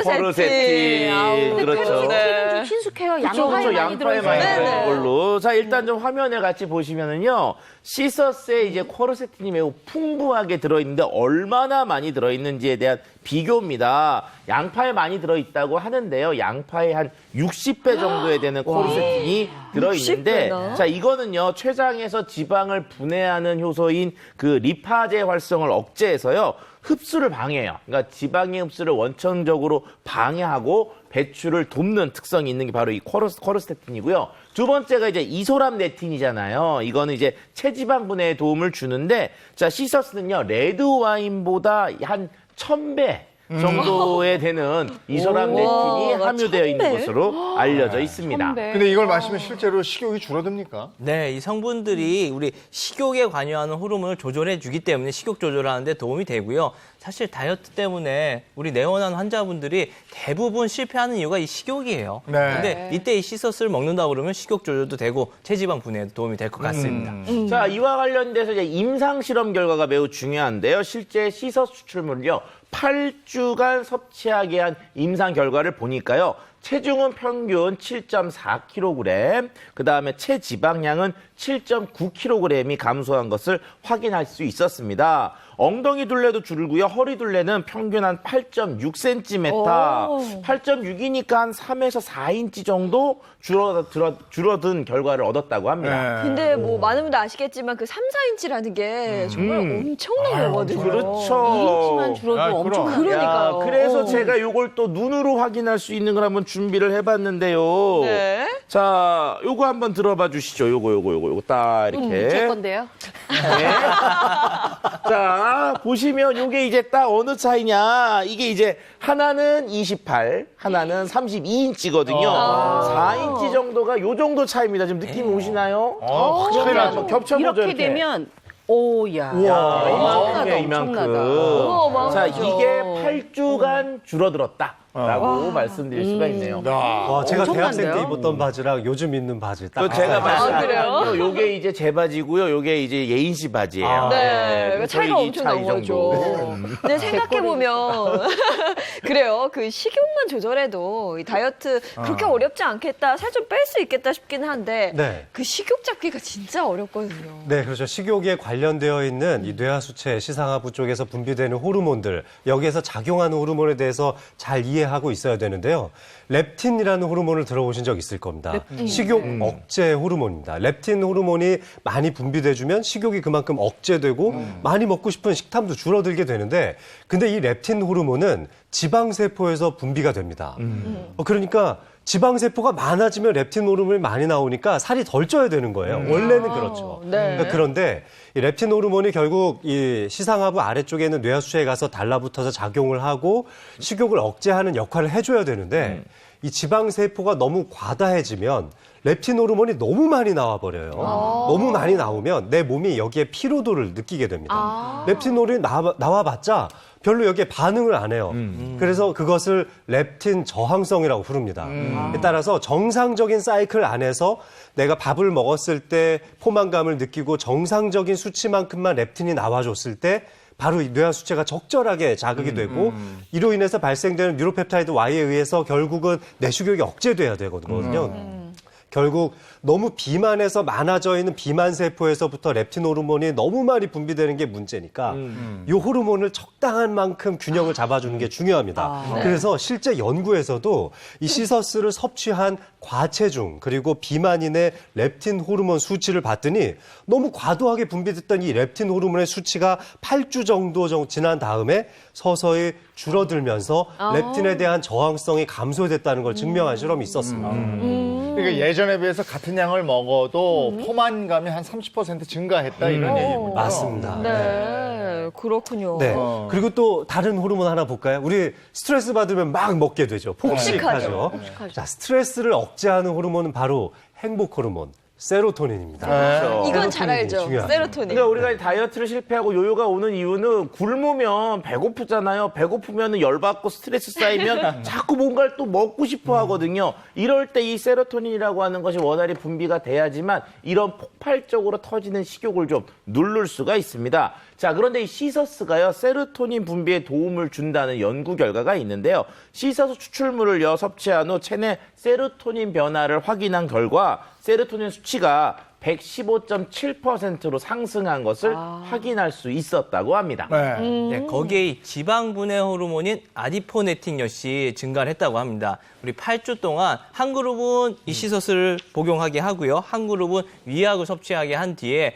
쿼르세틴. 그렇죠. 는 좀 친숙해요. 그렇죠. 양파에 많이 양파에 많이 들어있어요. 들어있는 걸로. 자, 일단 좀 화면에 같이 보시면은요. 시서스에 이제 쿼르세틴이 매우 풍부하게 들어있는데 얼마나 많이 들어있는지에 대한 비교입니다. 양파에 많이 들어있다고 하는데요. 양파에 한 60배 정도에 되는 쿼르세틴이 들어있는데 60배나? 자, 이거는요. 췌장에서 지방을 분해하는 효소인 그 리파제 활성을 억제해서요. 흡수를 방해해요. 그러니까 지방의 흡수를 원천적으로 방해하고 배출을 돕는 특성이 있는 게 바로 이 쿼르세틴이고요. 두 번째가 이제 이소람네틴이잖아요. 이거는 이제 체지방 분해에 도움을 주는데, 자, 시서스는요, 레드 와인보다 한 1000배 정도에 되는 이소람네틴이 함유되어 있는 1000배? 것으로 알려져 있습니다. 근데 이걸 마시면 실제로 식욕이 줄어듭니까? 네, 이 성분들이 우리 식욕에 관여하는 호르몬을 조절해 주기 때문에 식욕 조절하는 데 도움이 되고요. 사실 다이어트 때문에 우리 내원한 환자분들이 대부분 실패하는 이유가 이 식욕이에요. 네. 근데 이때 이 시서스를 먹는다 그러면 식욕 조절도 되고 체지방 분해에도 도움이 될 것 같습니다. 자, 이와 관련돼서 이제 임상 실험 결과가 매우 중요한데요. 실제 시서스 추출물을요, 8주간 섭취하게 한 임상 결과를 보니까요. 체중은 평균 7.4kg, 그 다음에 체지방량은 7.9kg이 감소한 것을 확인할 수 있었습니다. 엉덩이 둘레도 줄고요. 허리 둘레는 평균 한 8.6cm, 8.6이니까 한 3에서 4인치 정도 줄어든 결과를 얻었다고 합니다. 근데 뭐 많은 분들 아시겠지만 그 3, 4인치라는 게 정말 엄청난 거거든요. 그렇죠. 2인치만 줄어도 엄청나요. 그러니까요. 그래서 제가 요걸 또 눈으로 확인할 수 있는 걸 한번 준비를 해봤는데요. 네. 자, 요거 한번 들어봐 주시죠. 요거 딱 이렇게. 제 건데요. 네. 자, 보시면 요게 이제 딱 어느 차이냐. 이게 이제 하나는 28, 하나는 32인치거든요. 4인치 정도가 요 정도 차이입니다. 지금 느낌 오시나요? 확실히 나죠. 겹쳐보죠. 이렇게 되면 오야. 이만큼. 이만큼. 자, 이게 8주간 줄어들었다라고 말씀드릴 수가 있네요. 와, 제가 대학생 때 엄청난데요? 입었던 바지랑 요즘 입는 바지 딱 제가 그래요? 말씀드린 요게 이제 제 바지고요. 요게 이제 예인 씨 바지예요. 네, 그래서 차이가 이 엄청 차이 나는 정도. 거죠. 근데 생각해보면, 그래요. 그 식욕만 조절해도 이 다이어트 그렇게 어렵지 않겠다, 살 좀 뺄 수 있겠다 싶긴 한데, 네. 그 식욕 잡기가 진짜 어렵거든요. 네, 그렇죠. 식욕에 관련되어 있는 이 뇌하수체, 시상하부 쪽에서 분비되는 호르몬들, 여기에서 작용하는 호르몬에 대해서 잘 이해하고 있어야 되는데요. 렙틴이라는 호르몬을 들어보신 적 있을 겁니다. 식욕 억제 호르몬입니다. 렙틴 호르몬이 많이 분비돼주면 식욕이 그만큼 억제되고 많이 먹고 싶은 식탐도 줄어들게 되는데, 근데 이 렙틴 호르몬은 지방세포에서 분비가 됩니다. 그러니까 지방세포가 많아지면 렙틴 호르몬이 많이 나오니까 살이 덜 쪄야 되는 거예요. 원래는 그렇죠. 네. 그런데 이 렙틴 호르몬이 결국 이 시상하부 아래쪽에 있는 뇌하수체에 가서 달라붙어서 작용을 하고 식욕을 억제하는 역할을 해줘야 되는데 이 지방세포가 너무 과다해지면 렙틴 호르몬이 너무 많이 나와버려요. 너무 많이 나오면 내 몸이 여기에 피로도를 느끼게 됩니다. 렙틴 호르몬이 나와봤자 별로 여기에 반응을 안 해요. 그래서 그것을 렙틴 저항성이라고 부릅니다. 따라서 정상적인 사이클 안에서 내가 밥을 먹었을 때 포만감을 느끼고 정상적인 수치만큼만 렙틴이 나와줬을 때 바로 이 뇌하수체가 적절하게 자극이 되고 이로 인해서 발생되는 뉴로펩타이드 Y에 의해서 결국은 내식욕이 억제돼야 되거든요. 결국 너무 비만해서 많아져 있는 비만 세포에서부터 렙틴 호르몬이 너무 많이 분비되는 게 문제니까 이 호르몬을 적당한 만큼 균형을 잡아주는 게 중요합니다. 그래서 실제 연구에서도 이 시서스를 섭취한 과체중 그리고 비만인의 렙틴 호르몬 수치를 봤더니 너무 과도하게 분비됐던 이 렙틴 호르몬의 수치가 8주 정도 지난 다음에 서서히 줄어들면서 렙틴에 대한 저항성이 감소됐다는 걸 증명한 실험이 있었습니다. 그러니까 예전에 비해서 같은 양을 먹어도 포만감이 한 30% 증가했다 이런 얘기군요. 맞습니다. 네, 그렇군요. 네. 그리고 또 다른 호르몬 하나 볼까요? 우리 스트레스 받으면 막 먹게 되죠. 폭식하죠. 자, 스트레스를 억제하는 호르몬은 바로 행복 호르몬. 세로토닌입니다. 그렇죠. 이건 잘 알죠. 중요합니다. 세로토닌. 그러니까 우리가 다이어트를 실패하고 요요가 오는 이유는 굶으면 배고프잖아요. 배고프면 열받고 스트레스 쌓이면 자꾸 뭔가를 또 먹고 싶어 하거든요. 이럴 때 이 세로토닌이라고 하는 것이 원활히 분비가 돼야지만 이런 폭발적으로 터지는 식욕을 좀 누를 수가 있습니다. 자, 그런데 이 시서스가요, 세로토닌 분비에 도움을 준다는 연구 결과가 있는데요. 시서스 추출물을 섭취한 후 체내 세로토닌 변화를 확인한 결과 세로토닌 수치가 115.7%로 상승한 것을 확인할 수 있었다고 합니다. 네, 거기에 이 지방 분해 호르몬인 아디포네틴 역시 증가를 했다고 합니다. 우리 8주 동안 한 그룹은 이 시서스를 복용하게 하고요. 한 그룹은 위약을 섭취하게 한 뒤에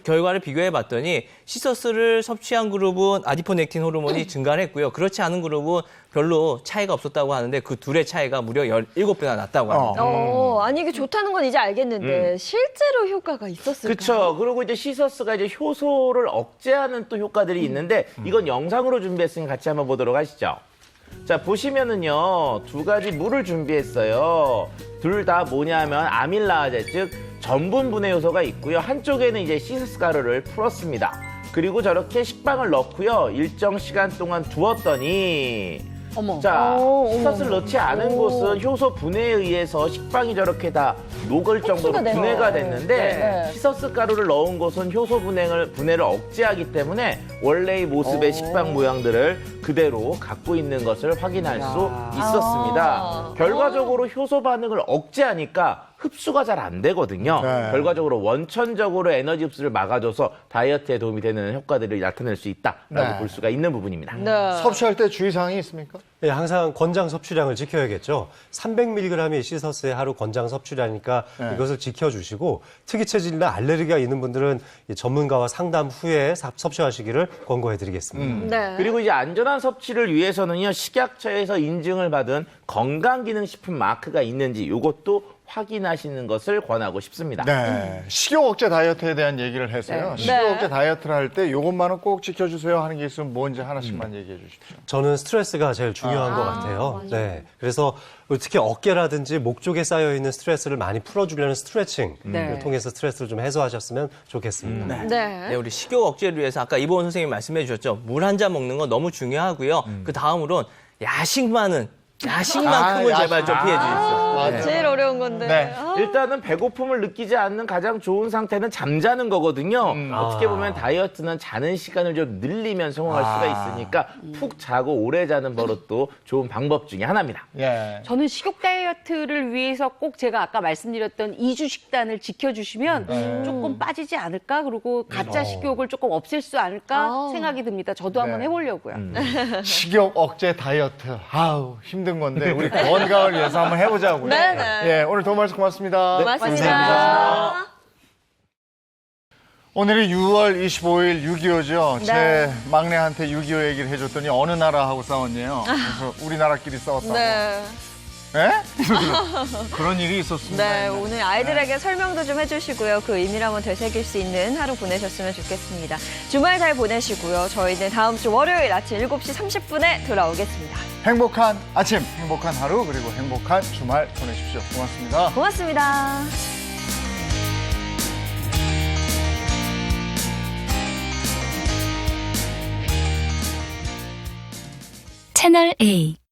결과를 비교해 봤더니 시서스를 섭취한 그룹은 아디포넥틴 호르몬이 증가를 했고요. 그렇지 않은 그룹은 별로 차이가 없었다고 하는데 그 둘의 차이가 무려 17배나 났다고 합니다. 아니 이게 좋다는 건 이제 알겠는데 실제로 효과가 있었을까요? 그렇죠. 그리고 이제 시서스가 이제 효소를 억제하는 또 효과들이 있는데 이건 영상으로 준비했으니 같이 한번 보도록 하시죠. 자, 보시면은요, 두 가지 물을 준비했어요. 둘 다 뭐냐면 아밀라제, 즉 전분 분해 요소가 있고요. 한쪽에는 이제 시서스 가루를 풀었습니다. 그리고 저렇게 식빵을 넣고요. 일정 시간 동안 두었더니 자, 시서스를 넣지 않은 곳은 효소 분해에 의해서 식빵이 저렇게 다 녹을 정도로 흡수가 분해가 되네요. 됐는데 네. 시서스 가루를 넣은 것은 효소 분해를 억제하기 때문에 원래의 모습의 식빵 모양들을 그대로 갖고 있는 것을 확인할 수 있었습니다. 결과적으로 효소 반응을 억제하니까 흡수가 잘 안 되거든요. 네. 결과적으로 원천적으로 에너지 흡수를 막아줘서 다이어트에 도움이 되는 효과들을 나타낼 수 있다라고 네. 볼 수가 있는 부분입니다. 네. 섭취할 때 주의사항이 있습니까? 예, 항상 권장 섭취량을 지켜야겠죠. 300mg의 시서스의 하루 권장 섭취량이니까 네. 이것을 지켜주시고 특이 체질이나 알레르기가 있는 분들은 이 전문가와 상담 후에 섭취하시기를 권고해드리겠습니다. 네. 그리고 이제 안전한 섭취를 위해서는요, 식약처에서 인증을 받은 건강기능식품 마크가 있는지 이것도 확인하시는 것을 권하고 싶습니다. 네. 식욕 억제 다이어트에 대한 얘기를 했어요. 네. 식욕 억제 다이어트를 할 때 이것만은 꼭 지켜주세요 하는 게 있으면 뭔지 하나씩만 얘기해 주십시오. 저는 스트레스가 제일 중요한 것 같아요. 네. 그래서 특히 어깨라든지 목 쪽에 쌓여있는 스트레스를 많이 풀어주려는 스트레칭을 네. 통해서 스트레스를 좀 해소하셨으면 좋겠습니다. 네. 네, 우리 식욕 억제를 위해서 아까 이보은 선생님이 말씀해 주셨죠. 물 한 잔 먹는 거 너무 중요하고요. 그 다음으로는 야식만큼은 제발 좀 피해 주십시오. 맞아요. 제일 어려운 건데. 네. 일단은 배고픔을 느끼지 않는 가장 좋은 상태는 잠자는 거거든요. 어떻게 보면 다이어트는 자는 시간을 좀 늘리면 성공할 수가 있으니까 푹 자고 오래 자는 버릇도 좋은 방법 중에 하나입니다. 예. 저는 식욕 다이어트를 위해서 꼭 제가 아까 말씀드렸던 2주 식단을 지켜주시면 조금 빠지지 않을까? 그리고 가짜 식욕을 조금 없앨 수 않을까 생각이 듭니다. 저도 한번 해보려고요. 식욕 억제 다이어트. 아우, 힘든 건데 우리 건강을 위해서 한번 해보자고요. 네네. 예, 오늘 도움 말씀 고맙습니다. 고맙습니다. 오늘이 6월 25일 6.25죠. 네. 제 막내한테 6.25 얘기를 해줬더니 어느 나라하고 싸웠네요. 그래서 우리나라끼리 싸웠다고. 네. 예? 그런 일이 있었습니다. 네, 오늘 아이들에게 설명도 좀 해주시고요. 그 의미를 한번 되새길 수 있는 하루 보내셨으면 좋겠습니다. 주말 잘 보내시고요. 저희는 다음 주 월요일 아침 7시 30분에 돌아오겠습니다. 행복한 아침, 행복한 하루, 그리고 행복한 주말 보내십시오. 고맙습니다. 고맙습니다. 채널 A